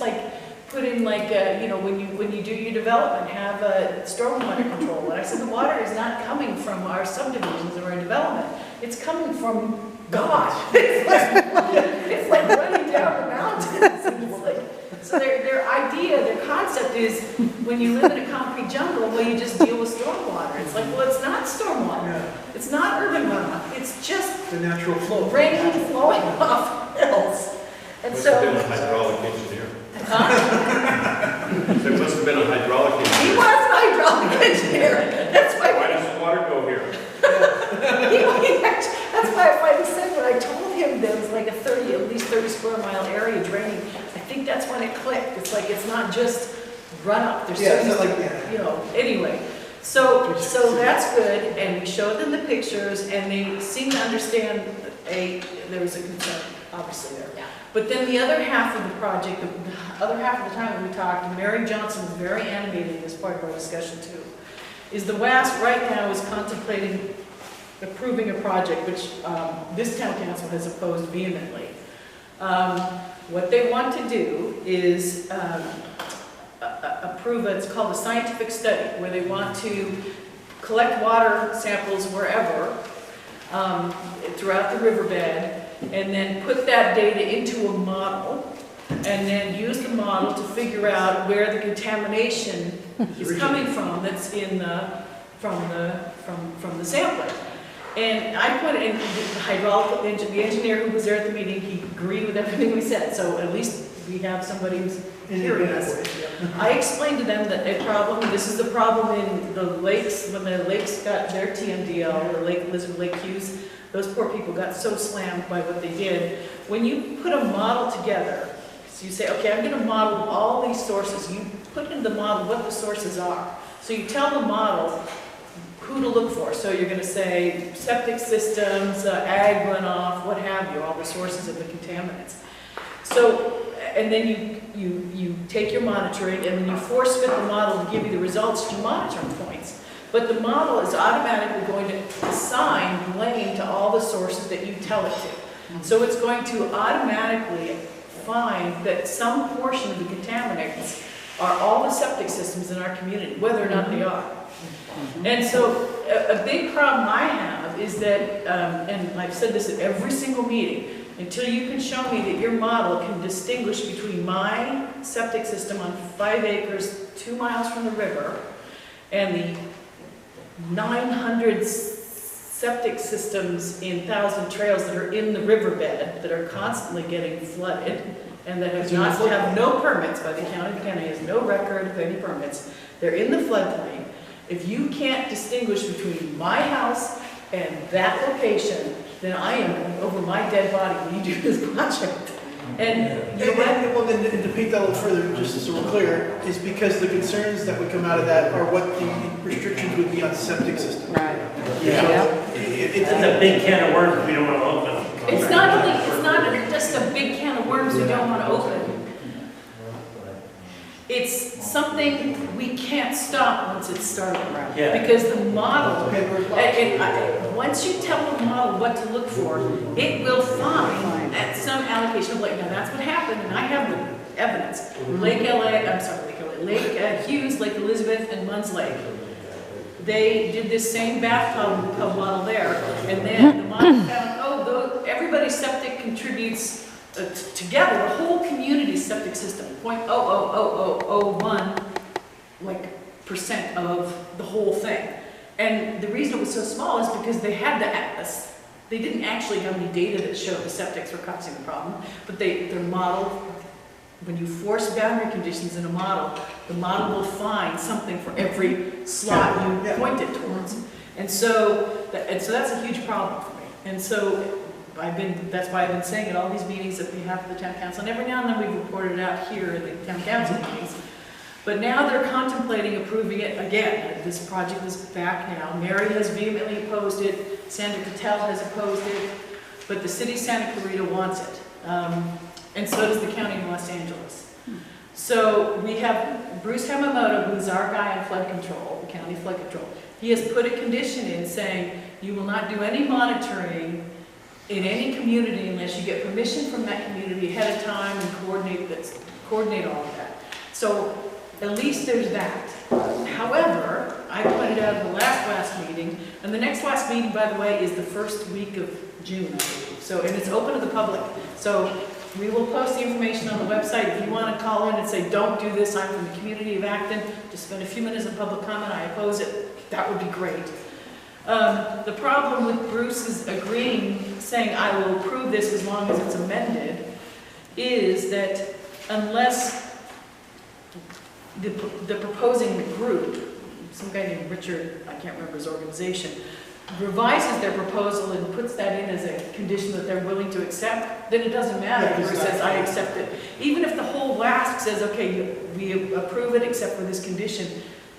put in when you do your development, have a stormwater control? And I said, the water is not coming from our subdivisions or our development. It's coming from God. It's like running down the mountains. So their concept is when you live in a concrete jungle, well, you just deal with stormwater. It's like, well, it's not stormwater. Yeah. It's not urban runoff. It's just the natural flow. Rain flowing off hills. And must have been a hydraulic engineer. There must have been a hydraulic engineer. He was an hydraulic engineer. That's why. Why does the water go here? That's why I finally said when I told him there was like at least 30 square mile area draining. I think that's when it clicked. It's like it's not just runoff. There's anyway. So that's good, and we showed them the pictures, and they seemed to understand there was a concern, obviously there. Yeah. But then the other half of the project, the other half of the time when we talked, and Mary Johnson was very animated in this part of our discussion too, is the WASC right now is contemplating approving a project which this town council has opposed vehemently. What they want to do is approve it's called a scientific study, where they want to collect water samples wherever throughout the riverbed, and then put that data into a model, and then use the model to figure out where the contamination is coming from that's in from the sampler. And I put in the hydraulic, the engineer who was there at the meeting, he agreed with everything we said, so at least we have somebody who's hearing us. I explained to them that this is the problem in the lakes, when the lakes got their TMDL, or Lake Lizard, Lake Hughes, those poor people got so slammed by what they did. When you put a model together, so you say, okay, I'm gonna model all these sources, you put in the model what the sources are. So you tell the model who to look for. So you're gonna say septic systems, ag runoff, what have you, all the sources of the contaminants. So, and then you take your monitoring and then you force fit the model to give you the results to monitoring points. But the model is automatically going to assign blame to all the sources that you tell it to. So it's going to automatically find that some portion of the contaminants are all the septic systems in our community, whether or not they are. And so a big problem I have is that, and I've said this at every single meeting, until you can show me that your model can distinguish between my septic system on 5 acres, 2 miles from the river, and the 900 septic systems in Thousand Trails that are in the riverbed that are constantly getting flooded and that have no permits by the county. The county has no record of any permits. They're in the floodplain. If you can't distinguish between my house and that location, then I am over my dead body when you do this project. And you know what? Well, then to paint that a little further, just so we're clear, is because the concerns that would come out of that are what the restrictions would be on septic systems. Right. Yeah. It's a big can of worms we don't want to open. It's not just a big can of worms we don't want to open. It's something we can't stop once it's started. Yeah. Because the model, once you tell the model what to look for, it will find at some allocation of lake. Now that's what happened, and I have the evidence. Lake Hughes, Lake Elizabeth, and Munns Lake. They did this same bathtub model there, and then the model found, everybody's septic contributes together, the whole community's septic system, 0.00001 % of the whole thing. And the reason it was so small is because they had the atlas. They didn't actually have any data that showed the septics were causing the problem, but their model, when you force boundary conditions in a model, the model will find something for every slot you point it towards. And so that's a huge problem for me. And so that's why I've been saying at all these meetings on behalf of the town council, and every now and then we've reported it out here at the town council meetings. But now they're contemplating approving it again. This project is back now. Mary has vehemently opposed it. Sandra Cattell has opposed it. But the city of Santa Clarita wants it. And so does the county of Los Angeles. So we have Bruce Hamamoto, who's our guy on flood control, the county flood control. He has put a condition in saying you will not do any monitoring in any community unless you get permission from that community ahead of time and coordinate all of that. So at least there's that. However, I pointed out in the last meeting, and the next last meeting, by the way, is the first week of June, I believe. So, and it's open to the public. So we will post the information on the website. If you want to call in and say, don't do this, I'm from the community of Acton, just spend a few minutes in public comment, I oppose it, that would be great. The problem with Bruce's agreeing, saying I will approve this as long as it's amended, is that unless the proposing group, some guy named Richard, I can't remember his organization, revises their proposal and puts that in as a condition that they're willing to accept, then it doesn't matter. Bruce says, I accept it. Even if the whole WASC says, okay, we approve it except for this condition,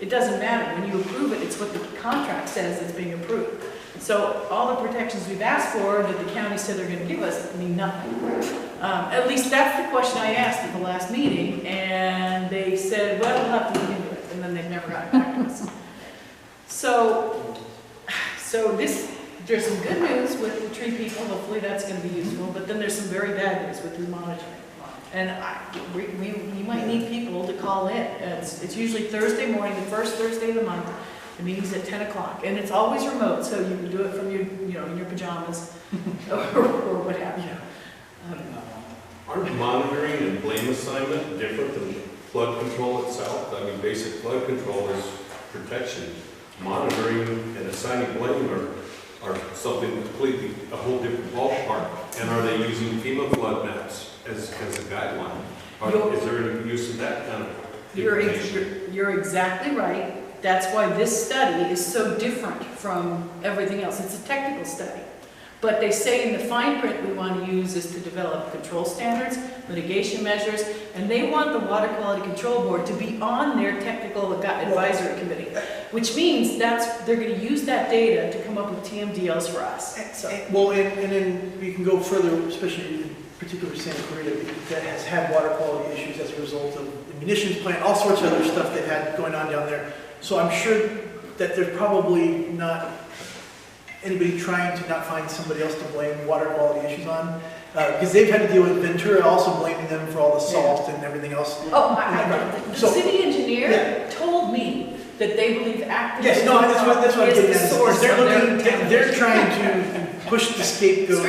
it doesn't matter. When you approve it, it's what the contract says is being approved. So all the protections we've asked for that the county said they're going to give us mean nothing. At least that's the question I asked at the last meeting, and they said, well, we'll have to look into it, and then they've never gotten back to us. So there's some good news with the tree people, hopefully that's going to be useful, but then there's some very bad news with the monitoring. And we might need people to call in. It's usually Thursday morning, the first Thursday of the month. The meeting's at 10 o'clock, and it's always remote, so you can do it from your, in your pajamas, or what have you. Aren't monitoring and blame assignment different than flood control itself? I mean, basic flood control is protection. Monitoring and assigning blame are something completely, a whole different ballpark. And are they using FEMA flood maps as a guideline? Is there any use of that kind of information? You're exactly right. That's why this study is so different from everything else. It's a technical study. But they say in the fine print we want to use is to develop control standards, mitigation measures, and they want the Water Quality Control Board to be on their technical advisory committee, which means they're going to use that data to come up with TMDLs for us. Well, and then we can go further, especially in particular Santa Clarita, that has had water quality issues as a result of the munitions plant, all sorts of other stuff they've had going on down there. So I'm sure that there's probably not anybody trying to not find somebody else to blame water quality issues on. Because they've had to deal with Ventura also blaming them for all the salt and everything else. Oh, the city engineer told me that they believe Acton yes, no, that's what I'm getting the source at. They're trying to push the scapegoat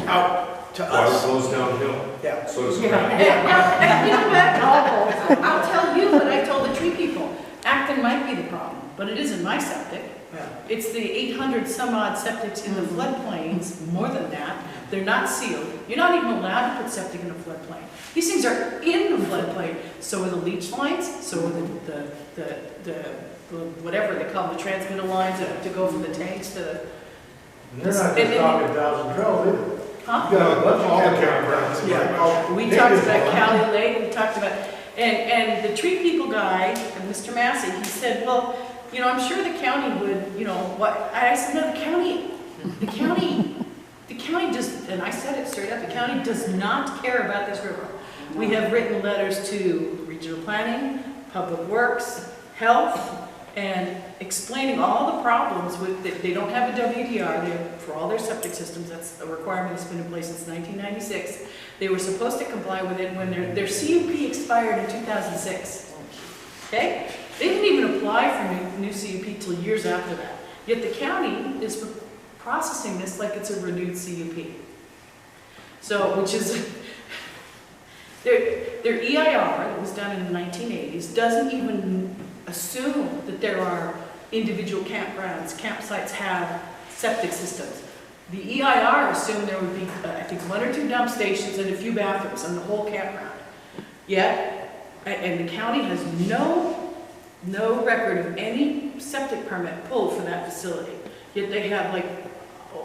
out to Water us. flows downhill. Yeah. So does Yeah. You know what? I'll tell you what I told the tree people. Acton might be the problem, but it isn't my septic. Yeah. It's the 800 some odd septics in the floodplains, more than that. They're not sealed. You're not even allowed to put septic in a floodplain. These things are in the floodplain. So are the leach lines, so are the whatever they call the transmitter lines to go from the tanks to the... They're not just talking 1,000 drills either. Huh? You got a bunch of all the campgrounds. Yeah. We talked about Cali Lake, we talked about, and the tree people guy, Mr. Massey, he said, well, I'm sure the county would, what, I said, no, the county just, and I said it straight up, the county does not care about this river. We have written letters to regional planning, public works, health, and explaining all the problems with, they don't have a WDR for all their septic systems. That's a requirement that's been in place since 1996. They were supposed to comply with it when their CUP expired in 2006. Okay? They didn't even apply for new CUP till years after that. Yet the county is processing this like it's a renewed CUP. So, which is, their EIR that was done in the 1980s doesn't even assume that there are individual campsites have septic systems. The EIR assumed there would be, I think, 1 or 2 dump stations and a few bathrooms on the whole campground. Yet, and the county has no record of any septic permit pulled for that facility. Yet they have like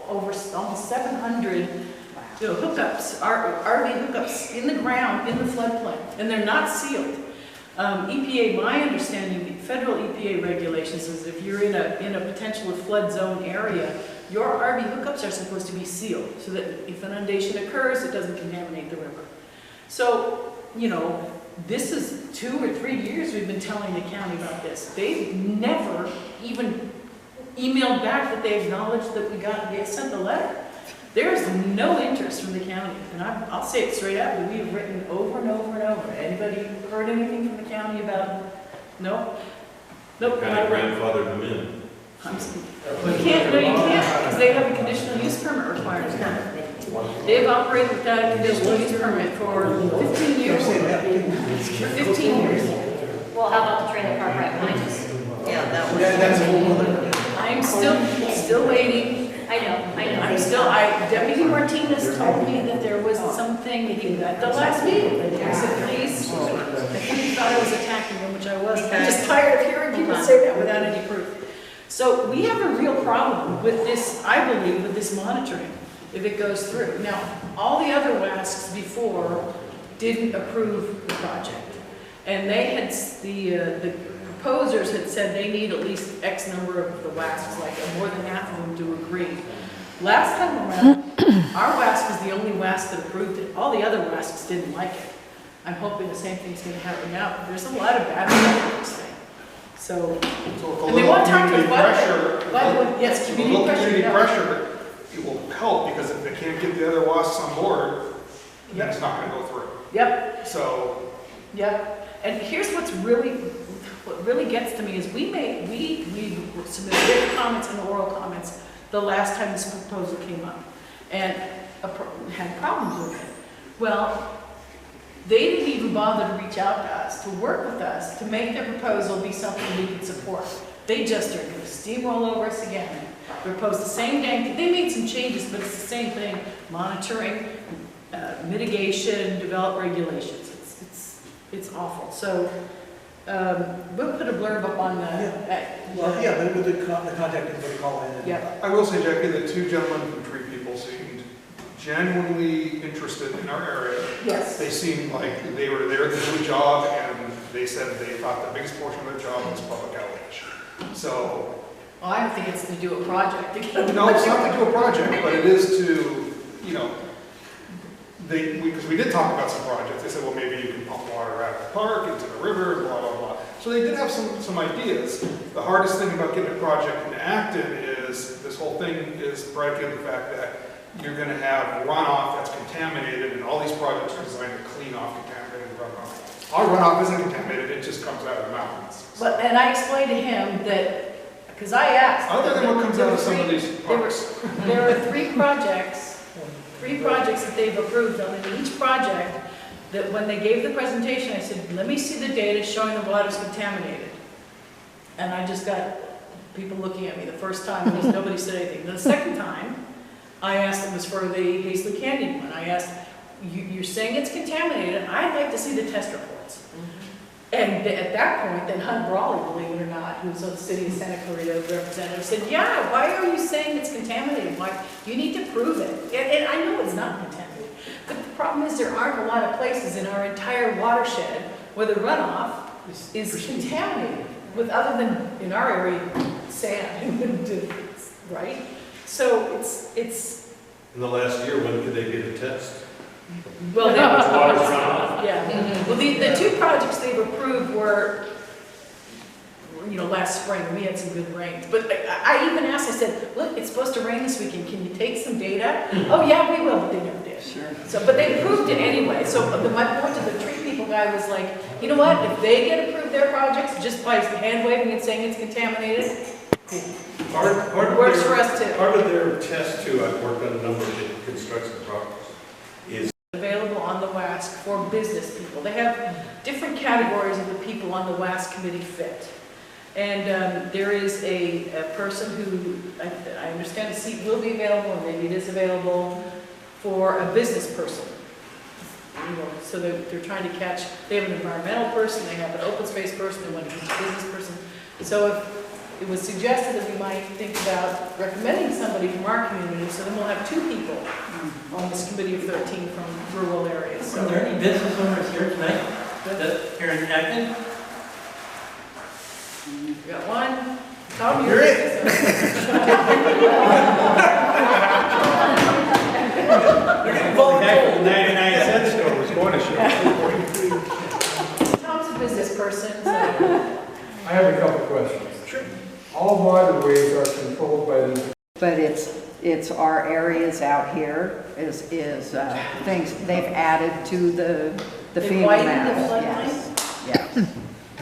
over almost 700 hookups, RV hookups in the ground, in the floodplain, and they're not sealed. EPA, my understanding, federal EPA regulations is if you're in a potential flood zone area, your RV hookups are supposed to be sealed so that if an inundation occurs, it doesn't contaminate the river. So, this is 2 or 3 years we've been telling the county about this. They've never even emailed back that they acknowledged that they sent the letter. There's no interest from the county, and I'll say it straight out, but we've written over and over and over. Anybody heard anything from the county about, no? Nope. Kind of grandfathered them in. You can't, because they have a conditional use permit requirement. They've operated without a conditional use permit for 15 years. For 15 years. Well, how about the trailer park right behind us? Yeah, that was. That's a whole other. I'm still waiting. I know. Deputy Martinez told me that there was something at the last meeting. I said, please. I think he thought I was attacking him, which I wasn't. I'm just tired of hearing people say that without any proof. So we have a real problem with this, I believe, with this monitoring, if it goes through. Now, all the other WASCs before didn't approve the project. And they had, the proposers had said they need at least X number of the WASCs, like more than half of them to agree. Last time around, our WASC was the only WASC that approved it. All the other WASCs didn't like it. I'm hoping the same thing's going to happen now. There's a lot of bad stuff in this thing. So and they want to talk to us, by the way, yes, community pressure, it will help, because if they can't get the other WASCs on board, then it's not going to go through. Yep. So. Yep. And here's what really gets to me is we submitted written comments and oral comments the last time this proposal came up, and had problems with it. Well, they didn't even bother to reach out to us, to work with us, to make their proposal be something we could support. They just are going to steamroll over us again. They proposed the same dang thing. They made some changes, but it's the same thing. Monitoring, mitigation, develop regulations. It's awful. So we'll put a blurb up on the... With the contact info to call in. Yeah. I will say, Jackie, the two gentlemen from Tree People seemed genuinely interested in our area. Yes. They seemed like they were there to do a job, and they said they thought the biggest portion of their job was public outreach. So... Well, I don't think it's to do a project. No, it's not to do a project, but it is to, you know, because we did talk about some projects. They said, well, maybe you can pump water out of the park into the river, blah, blah, blah. So they did have some ideas. The hardest thing about getting a project enacted is, this whole thing is predicated on the fact that you're going to have runoff that's contaminated, and all these projects are designed to clean off contaminated runoff. Our runoff isn't contaminated, it just comes out of the mountains. And I explained to him that, because I asked. Other than what comes out of some of these parks. There are three projects that they've approved on, and each project, that when they gave the presentation, I said, let me see the data showing the water's contaminated. And I just got people looking at me the first time, and nobody said anything. The second time, I asked them, was for the Hazley Canyon one. I asked, you're saying it's contaminated, I'd like to see the test reports. And at that point, then Hunt Brawley, believe it or not, who's the city of Santa Clarita representative, said, yeah, why are you saying it's contaminated? Why? You need to prove it. And I know it's not contaminated. But the problem is there aren't a lot of places in our entire watershed where the runoff is contaminated, with other than, in our area, sand, right? So it's... In the last year, when could they get a test? Well, water's runoff. Yeah. Well, the two projects they've approved were, last spring. We had some good rains. But I even asked, I said, look, it's supposed to rain this weekend. Can you take some data? Oh, yeah, we will. But they never did. Sure. So, but they approved it anyway. So my point to the Tree People guy was like, you know what? If they get approved their projects just by hand waving and saying it's contaminated, works for us too. Part of their test too, I've worked on a number of construction projects, is available on the WASC for business people. They have different categories of the people on the WASC committee fit. And there is a person who, I understand a seat will be available, or maybe it is available, for a business person. So they're trying to catch, they have an environmental person, they have an open space person, they want to catch a business person. So if it was suggested that we might think about recommending somebody from our community, so then we'll have two people on this committee of 13 from rural areas. So Are there any business owners here tonight that are active? You got one. Tom, You're it. Well, heck, the 99-cent store was going to show. Tom's a business person, so. I have a couple questions. Sure. All waterways are controlled by the... But it's our areas out here is things they've added to the They FEMA widened map. the floodplain? Yes.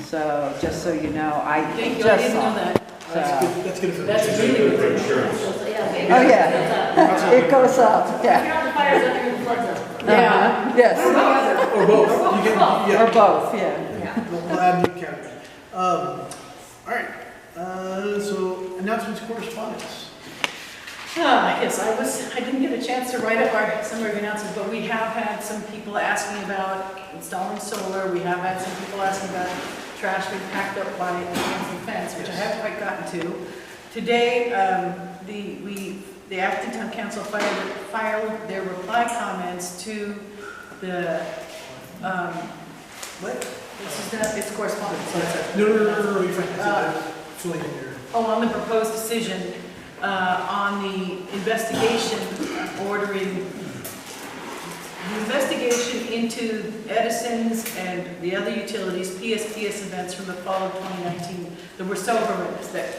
So just so you know, I Thank you, I just didn't saw. know that. That's good for That's really good. insurance. Oh, yeah. It goes up, yeah. You're on the fires up here in the flood zone. Yeah. Yes. Or both. You can, yeah. Or both, yeah. We'll add new category. All right. So announcements, correspondence. Yes, I didn't get a chance to write up our summary of announcements, but we have had some people asking about installing solar. We have had some people asking about trash being packed up by the fence, which I haven't quite gotten to. Today, the Atherton Town Council filed their reply comments to the, What? it's correspondence. No, you're fine. It's filling in your... On the proposed decision, on the investigation the investigation into Edison's and the other utilities, PSPS events from the fall of 2019 that were so horrendous, that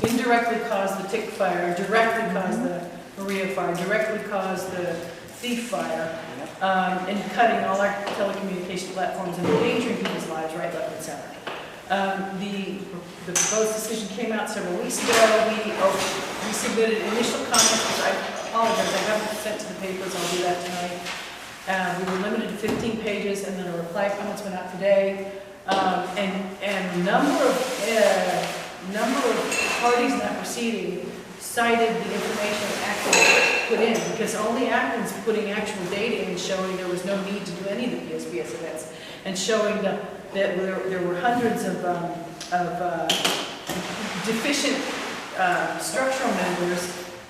indirectly caused the tick fire, directly caused the Maria fire, directly caused the Thief fire, and cutting all our telecommunication platforms and endangering people's lives right, left, and center. The proposed decision came out several weeks ago. We submitted initial comments, which I apologize, I haven't sent to the papers, I'll do that tonight. We were limited to 15 pages, and then a reply comments went out today. And a number of parties in that proceeding cited the information Acton put in, because only Acton's putting actual data in showing there was no need to do any of the PSPS events, and showing that there were hundreds of deficient structural members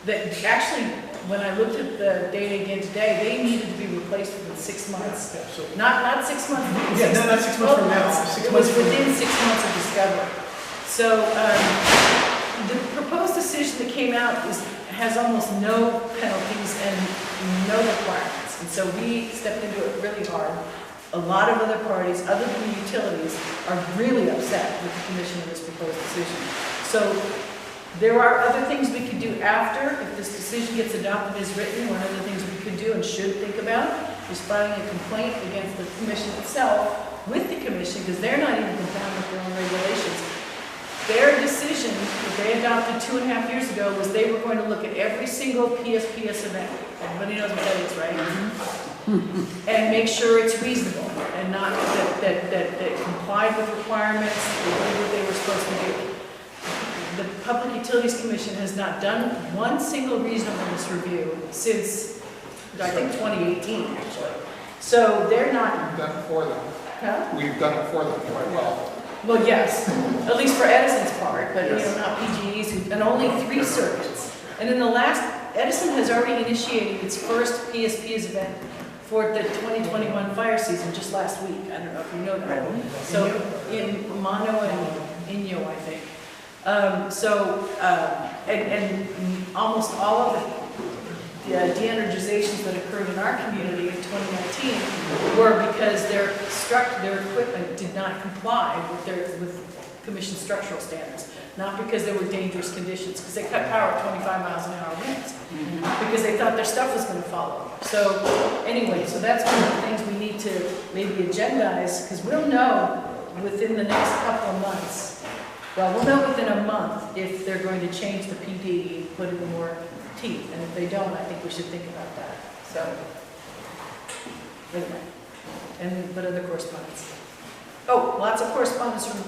that actually, when I looked at the data again today, they needed to be replaced within 6 months. Not 6 months. Yeah, not 6 months from now. It was within 6 months of discovery. So the proposed decision that came out has almost no penalties and no requirements. And so we stepped into it really hard. A lot of other parties, other than the utilities, are really upset with the commission of this proposed decision. So there are other things we could do after. If this decision gets adopted as written, one of the things we could do and should think about is filing a complaint against the commission itself with the commission, because they're not even complying with their own regulations. Their decision that they adopted 2.5 years ago was they were going to look at every single PSPS event. Everybody knows what that is, right? And make sure it's reasonable and not that complied with requirements, they did what they were supposed to do. The Public Utilities Commission has not done one single reasonableness review since, I think, 2018, actually. So they're not... We've done it for them. Huh? We've done it for them quite well. Well, yes, at least for Edison's part, but not PG&E's, and only 3 circuits. And in the last, Edison has already initiated its first PSPS event for the 2021 fire season just last week. I don't know if you know that. So in Mono and Inyo, I think. And almost all of the de-energizations that occurred in our community in 2019 were because their equipment did not comply with commission structural standards, not because there were dangerous conditions, because they cut power at 25 miles an hour winds, because they thought their stuff was going to follow. So anyway, so that's one of the things we need to maybe agendize, because we'll know within the next couple of months. Well, we'll know within a month if they're going to change the PD and put in more teeth, and if they don't, I think we should think about that. So, anyway, but other correspondence. Oh, lots of correspondence from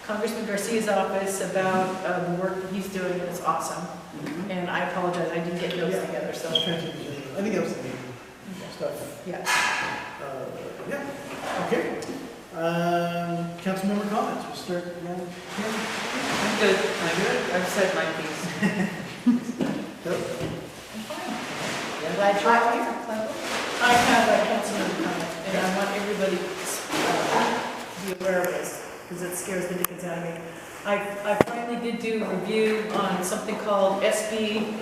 Congressman Garcia's office about the work that he's doing, and it's awesome. And I apologize, I didn't get those together, so. I think that was the main stuff. Yeah. Yeah, okay. Council member comments, we'll start. I'm good. I've said my piece. I have a council member comment, and I want everybody to be aware of this, because it scares the dickens out of me. I finally did do a review on something called SB 1139.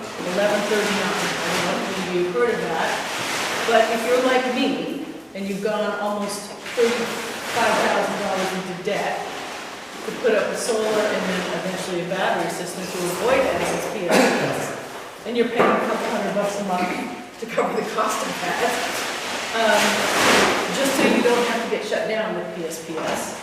I don't know if you've heard of that, but if you're like me, and you've gone almost $35,000 into debt to put up a solar and then eventually a battery system to avoid PSPS, and you're paying a couple $100 a month to cover the cost of that, just so you don't have to get shut down with PSPS.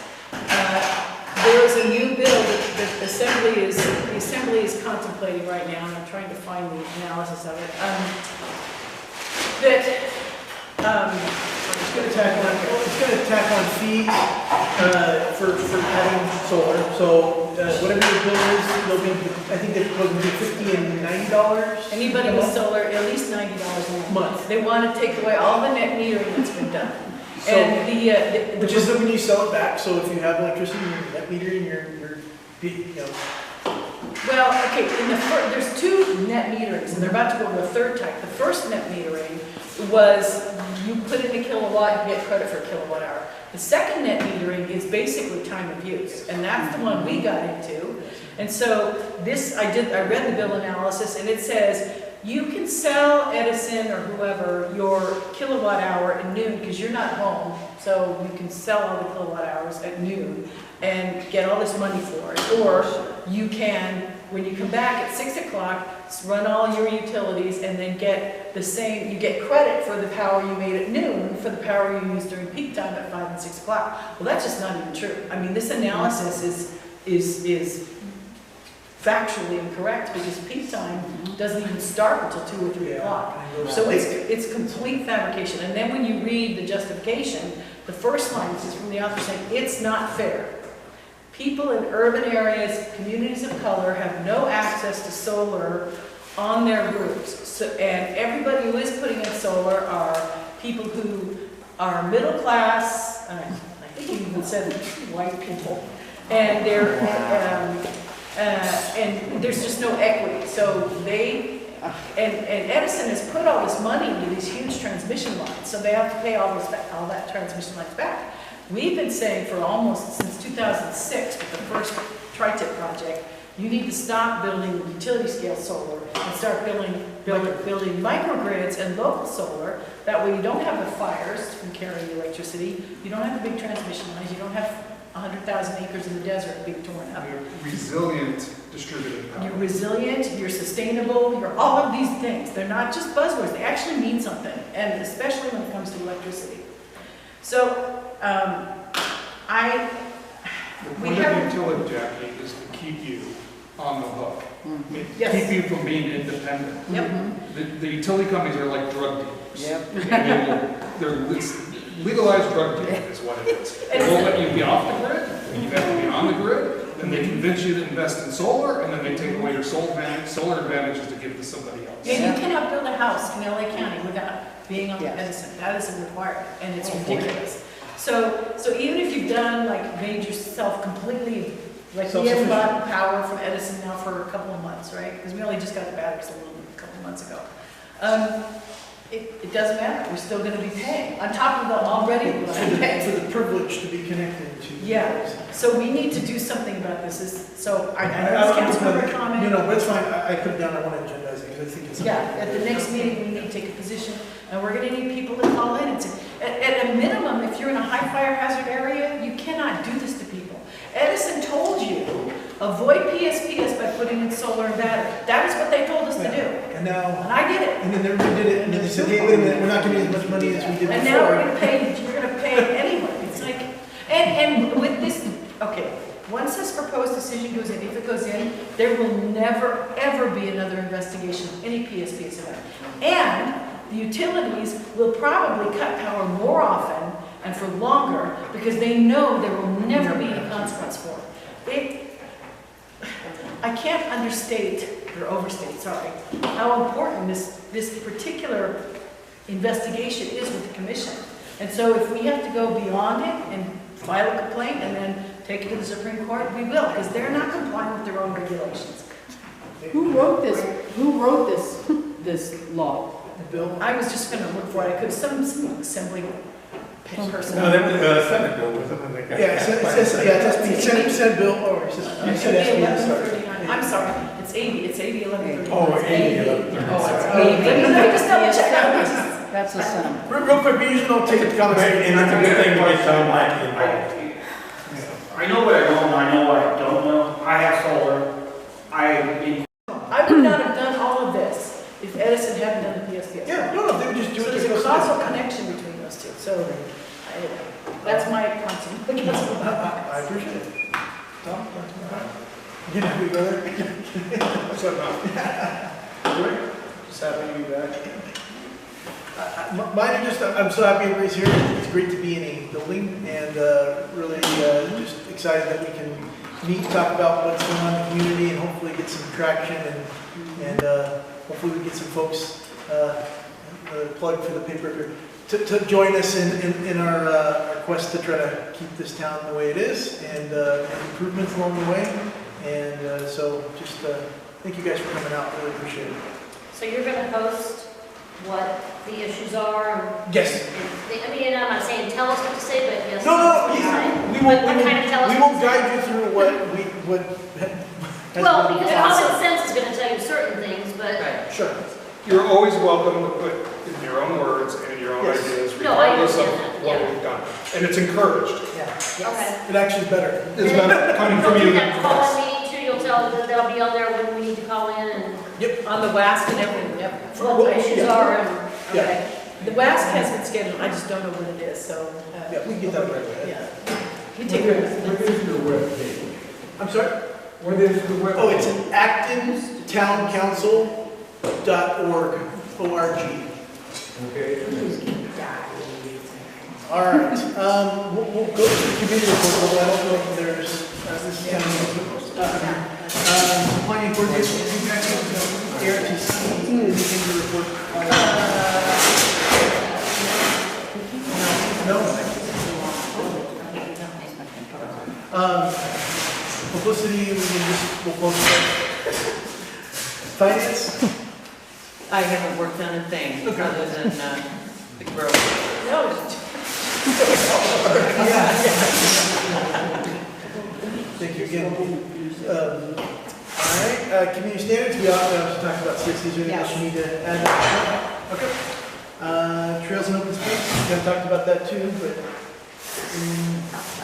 There is a new bill that the Assembly is contemplating right now, and I'm trying to find the analysis of it. It's going to tack on fees for having solar. So whatever your bill is, they'll be, I think they're supposed to be $50 and $90. Anybody with solar, at least $90 a month. They want to take away all the net metering that's been done. So, and which is when you sell it back. So if you have electricity, your net metering, Well, okay, there's 2 net meterings, and they're about to go to a 3rd type. The first net metering was you put in a kilowatt, you get credit for a kilowatt hour. The second net metering is basically time of use, and that's the one we got into. And so I read the bill analysis, and it says you can sell Edison or whoever your kilowatt hour at noon because you're not home, so you can sell all the kilowatt hours at noon and get all this money for it. Or you can, when you come back at 6 o'clock, run all your utilities and then get the same, you get credit for the power you made at noon for the power you used during peak time at 5 and 6 o'clock. Well, that's just not even true. I mean, this analysis is factually incorrect because peak time doesn't even start until 2 or 3 o'clock. So it's complete fabrication. And then when you read the justification, the first line is from the author saying, it's not fair. People in urban areas, communities of color, have no access to solar on their roofs. So, and everybody who is putting in solar are people who are middle class, I think he even said white people, and they're, and there's just no equity. So they, and Edison has put all this money into these huge transmission lines, so they have to pay all that transmission lines back. We've been saying for almost since 2006 with the first tri-tip project, you need to stop building utility scale solar and start building microgrids and local solar. That way you don't have the fires from carrying the electricity, you don't have the big transmission lines, you don't have 100,000 acres in the desert being torn up. You're resilient distributed power. You're resilient, you're sustainable, you're all of these things. They're not just buzzwords, they actually mean something, and especially when it comes to electricity. So, The point of the utility, Jackie, is to keep you on the hook. Yes. Keep you from being independent. Yep. The utility companies are like drug dealers. Yep. They're legalized drug dealing is what it is. They won't let you be off the grid, and you have to be on the grid, then they convince you to invest in solar, and then they take away your solar advantages to give to somebody else. Yeah, you cannot build a house in LA County without being on Edison. That is a requirement, and it's ridiculous. So even if you've done, like, made yourself completely, like, we haven't bought power from Edison now for a couple of months, right? Because we only just got the batteries a couple of months ago. It doesn't matter, we're still gonna be paying, on top of the already For the privilege to be connected to. Yeah, so we need to do something about this, so I know this council member comment. No, but it's fine, I put it down, I want to agendize it, because I think it's. Yeah, at the next meeting, we need to take a position, and we're gonna need people to call in and say, at a minimum, if you're in a high fire hazard area, you cannot do this to people. Edison told you, avoid PSPS by putting in solar and battery. That is what they told us to do. And now. And I did it. And then everybody did it, and then they said, hey, wait a minute, we're not giving you as much money as we did before. And now we're gonna pay anyway. It's like, and with this, okay, once this proposed decision goes in, if it goes in, there will never, ever be another investigation of any PSPS event. And the utilities will probably cut power more often and for longer because they know there will never be any consequence for it. I can't understate, or overstate, sorry, how important this particular investigation is with the commission. And so if we have to go beyond it and file a complaint and then take it to the Supreme Court, we will, because they're not complying with their own regulations. Who wrote this? Who wrote this law? Bill? I was just gonna look for it, I could, some assembly person. No, there was a Senate bill with something like that. Yeah, it says Senate bill, or it said SBS. I'm sorry, it's AB 1130. Oh, AB 1130. Oh, it's AB. Let me just double check. That's a Senate. Real quick, we usually don't take it to comments. And it's a good thing to get Tom Lackey involved. I know what I know and I know what I don't know. I have solar. I would not have done all of this if Edison hadn't done the PSPS. Yeah, no, they would just do So it. there's a causal connection between those two, so that's my concept. I appreciate it. Tom? You know, we go there? What's up, man? Just happy to be back. Mine are just, I'm so happy everybody's here. It's great to be in a building and really just excited that we can meet, talk about what's going on in the community and hopefully get some traction and hopefully we get some folks, plug for the paper, to join us in our quest to try to keep this town the way it is and improvements along the way. And so just thank you guys for coming out. Really appreciate it. So you're going to host what the issues are? Yes. I mean, I'm not saying tell us what to say, but yes. No, we won't guide you through what we would. Well, because common sense is going to tell you certain things, but. Right. Sure. You're always welcome to put in your own words and your own ideas, regardless of what we've done. And it's encouraged. Yeah. Okay. It actually is better. It's better coming from you. Call-in meeting too, you'll tell that they'll be on there when we need to call in and. Yep. On the WASC and everything, yep. Well, What the issues yeah. are, and, Yeah. okay. The WASC has been scheduled, I just don't know when it is, so. Yeah, we can get that right away. Yeah. We take care of it. What is your webpage? I'm sorry? What is the webpage? Oh, it's actontowncouncil.org, O-R-G. Okay. All right, we'll go to the committee report, although I don't know if there's, this is kind of, planning coordination, ARTC, anything to report? No? Publicity, we'll post it. Finance? I haven't worked on a thing other than the growth. No. Thank you again. All right, community standards, we also talked about 60s, or anything else you need to add? Okay. Trails and open space, we kind of talked about that too, but,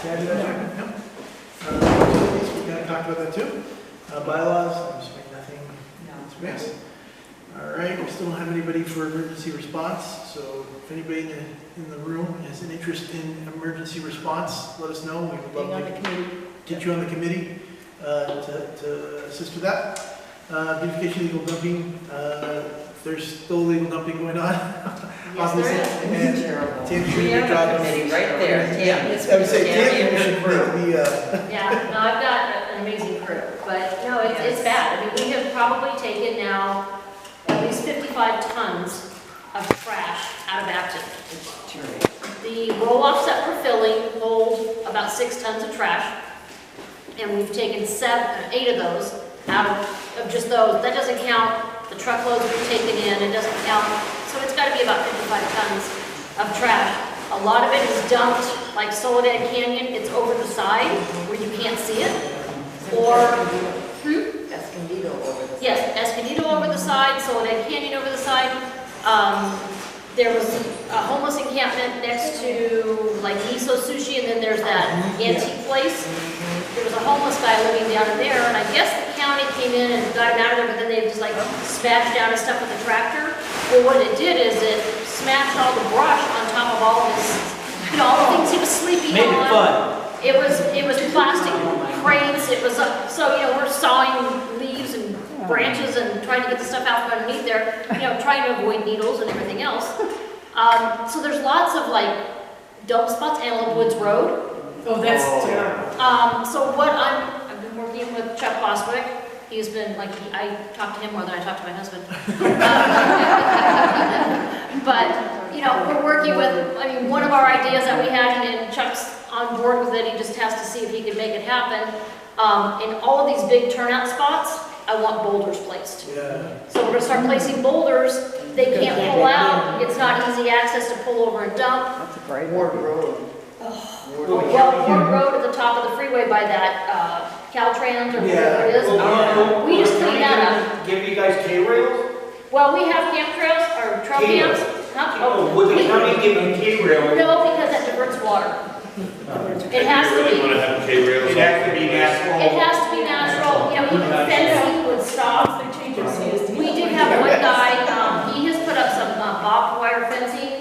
yeah, did I check? No. Utilities, we kind of talked about that too. Bylaws, I'm assuming nothing. Yes. All right, we still don't have anybody for emergency response, so if anybody in the room has an interest in emergency response, let us know. We would love to get you on the committee to assist with that. Beautification, illegal dumping, there's still illegal dumping going on. Yes, there is. And Terrible. Tam, We should have job a committee right there. Yeah, I would say Tam, you should make the, Yeah, no, I've got an amazing crew, but no, it's bad. I mean, we have probably taken now at least 55 tons of trash out of Acton. The roll-offs that we're filling hold about 6 tons of trash, and we've taken 8 of those out of just those. That doesn't count the truckloads we've taken in, it doesn't count, so it's got to be about 55 tons of trash. A lot of it is dumped, like Soledad Canyon, it's over the side where you can't see it, or, Escondido over the yes, Escondido over the side, Soledad Canyon over the side. There was a homeless encampment next to like Miso Sushi, and then there's that antique place. There was a homeless guy living down in there, and I guess the county came in and got him out of there, but then they just like smashed down his stuff with a tractor. Well, what it did is it smashed all the brush on top of all of his, all the things he was sleeping on. Made it fun. It was plastic crates. It was so we're sawing leaves and branches and trying to get the stuff out from underneath there. Trying to avoid needles and everything else. So there's lots of like dump spots. Antelope Woods Road. Oh, that's terrible. So what I've been working with Chuck Bostwick. He's been like I talk to him more than I talk to my husband. But we're working with. I mean, one of our ideas that we had, and Chuck's on board with it. He just has to see if he can make it happen. In all of these big turnout spots, I want boulders placed. Yeah. So we're gonna start placing boulders. They can't pull out. It's not easy access to pull over and dump. That's a great Ward Road. Ward Road at the top of the freeway by that Caltrans or whatever it is. We just cleaned that up. Give you guys K-rails? Well, we have camp trails or trail camps. Would the county give you K-rails? No, because that diverts water. It has to be. Want to have K-rails? It has to be natural. It has to be natural. Even fencing would stop. We did have one guy. He has put up some barbed wire fencing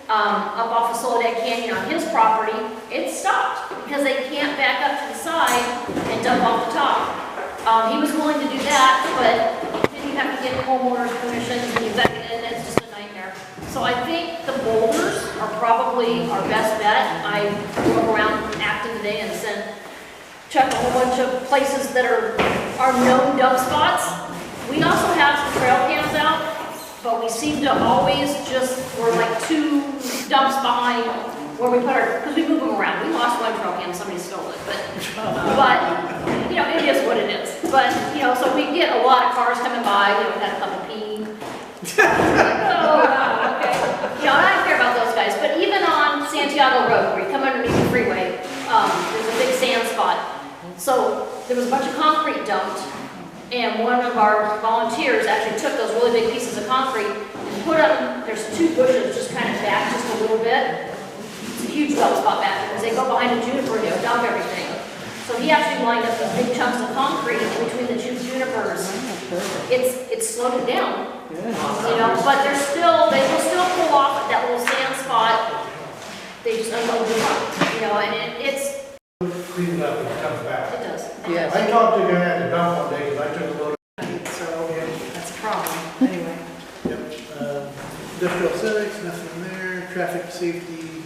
up off of Soledad Canyon on his property. It stopped because they can't back up to the side and dump off the top. He was willing to do that, but then you have to get homeowners' permissions and you back it in. It's just a nightmare. So I think the boulders are probably our best bet. I drove around Acton today and sent Chuck a whole bunch of places that are known dump spots. We also have some trail cams out, but we seem to always we're like 2 dumps behind where we put because we move them around. We lost one trail cam, somebody stole it, but it is what it is. But, so we get a lot of cars coming by, we had a couple peeing. Okay. I don't care about those guys, but even on Santiago Road, where you come underneath the freeway, there's a big sand spot. So there was a bunch of concrete dumped, and one of our volunteers actually took those really big pieces of concrete and put them, there's 2 bushes just kind of back just a little bit. It's a huge dump spot back there, because they go behind the juniper and they dump everything. So he actually lined up those big chunks of concrete in between the 2 junipers it's slowed it down. You know, but they will still pull off that little sand spot. They just unload the rock, you know, and it's. Clean it up and it comes back. It does. Yes. I talked to a guy at the dump one day, because I took a load So that's a problem, anyway. Yep. Industrial civics, nothing there. Traffic safety.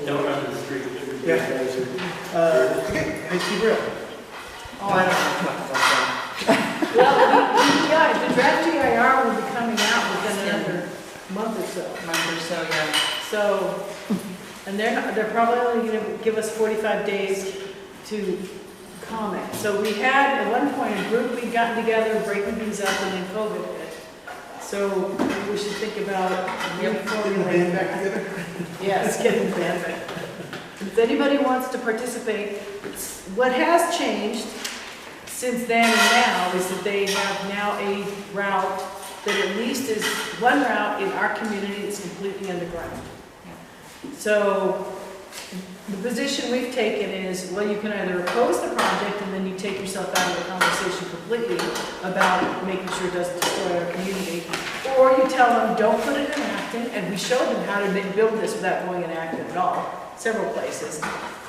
Don't run to the street. Yeah. Okay, high speed rail. Oh, I don't want to talk about that. Well, the draft GIR will be coming out within another month or so. Remember, so, yeah. So, and they're probably only gonna give us 45 days to comment. So we had, at one point, a group, we'd gotten together, breaking things up, and then COVID hit. So we should think about reformulating back together. Yes, getting the band back. If anybody wants to participate, what has changed since then and now is that they have now a route that at least is one route in our community that's completely underground. So the position we've taken is, well, you can either oppose the project and then you take yourself out of the conversation completely about making sure it doesn't destroy our community, or you tell them, don't put it in Acton, and we showed them how to build this without going in Acton at all, several places.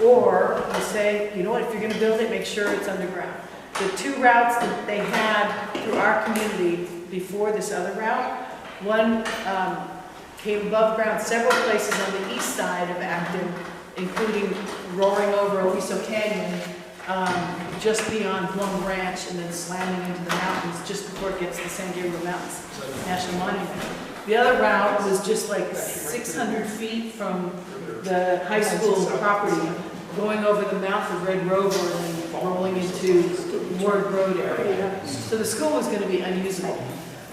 Or you say, you know what, if you're gonna build it, make sure it's underground. The two routes that they had through our community before this other route, one came above ground several places on the east side of Acton, including roaring over Aliso Canyon, just beyond Blum Ranch, and then slamming into the mountains just before it gets to the San Gabriel Mountains National Monument. The other route was just like 600 feet from the high school property, going over the mouth of Red Rover and then rolling into Ward Road area. So the school was going to be unusable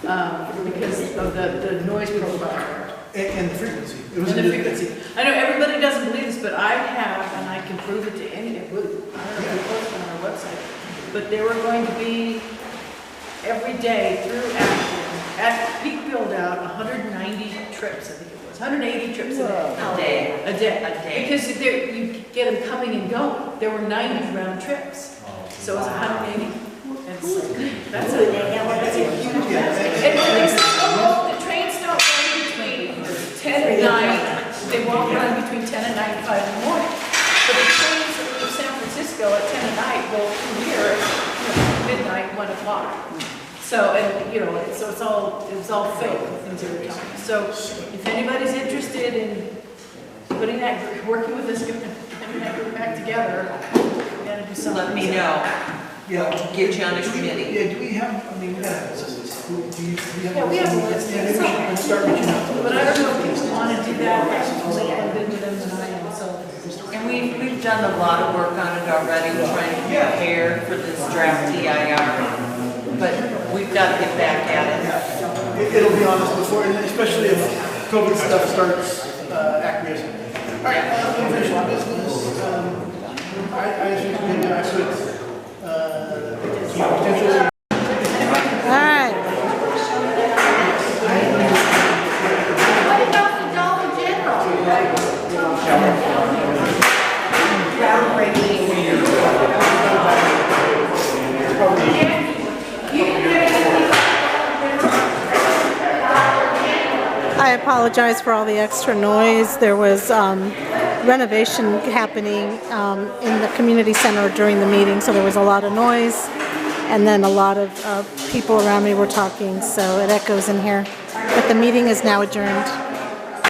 because of the noise profile. And the frequency. And the frequency. I know everybody doesn't believe this, but I have, and I can prove it to any, I don't know if we post it on our website, but there were going to be every day through Acton, at peak build out, 190 trips, I think it was, 180 trips a day. A day. Because you get them coming and going. There were 90 round trips. So it was 180. That's a huge investment. And when they say, oh, the trains don't run between 10 and 9, they won't run between 10 and 9 and 5 in the morning. But the trains that leave San Francisco at 10 at night go through here at midnight, 1 o'clock. So, and you know, so it's all fake, the things that we're talking. So if anybody's interested in putting that, working with us, getting that group back together, we gotta do something. Let me know. Yeah. Get you on a committee. Yeah, do we have, I mean, we have, Yeah, we have a list. Yeah, maybe we should start reaching out to them. But I don't know if you want to do that, I've been with them than I am, so. And we've done a lot of work on it already, trying to prepare for this draft TIR. But we've got to get back at it. It'll be on us before, especially if COVID stuff starts acquiescing. All right, unofficial business. I assume we can actually potentially. All right. What about the Dollar General? I apologize for all the extra noise. There was renovation happening in the community center during the meeting, so there was a lot of noise, and then a lot of people around me were talking, so it echoes in here. But the meeting is now adjourned.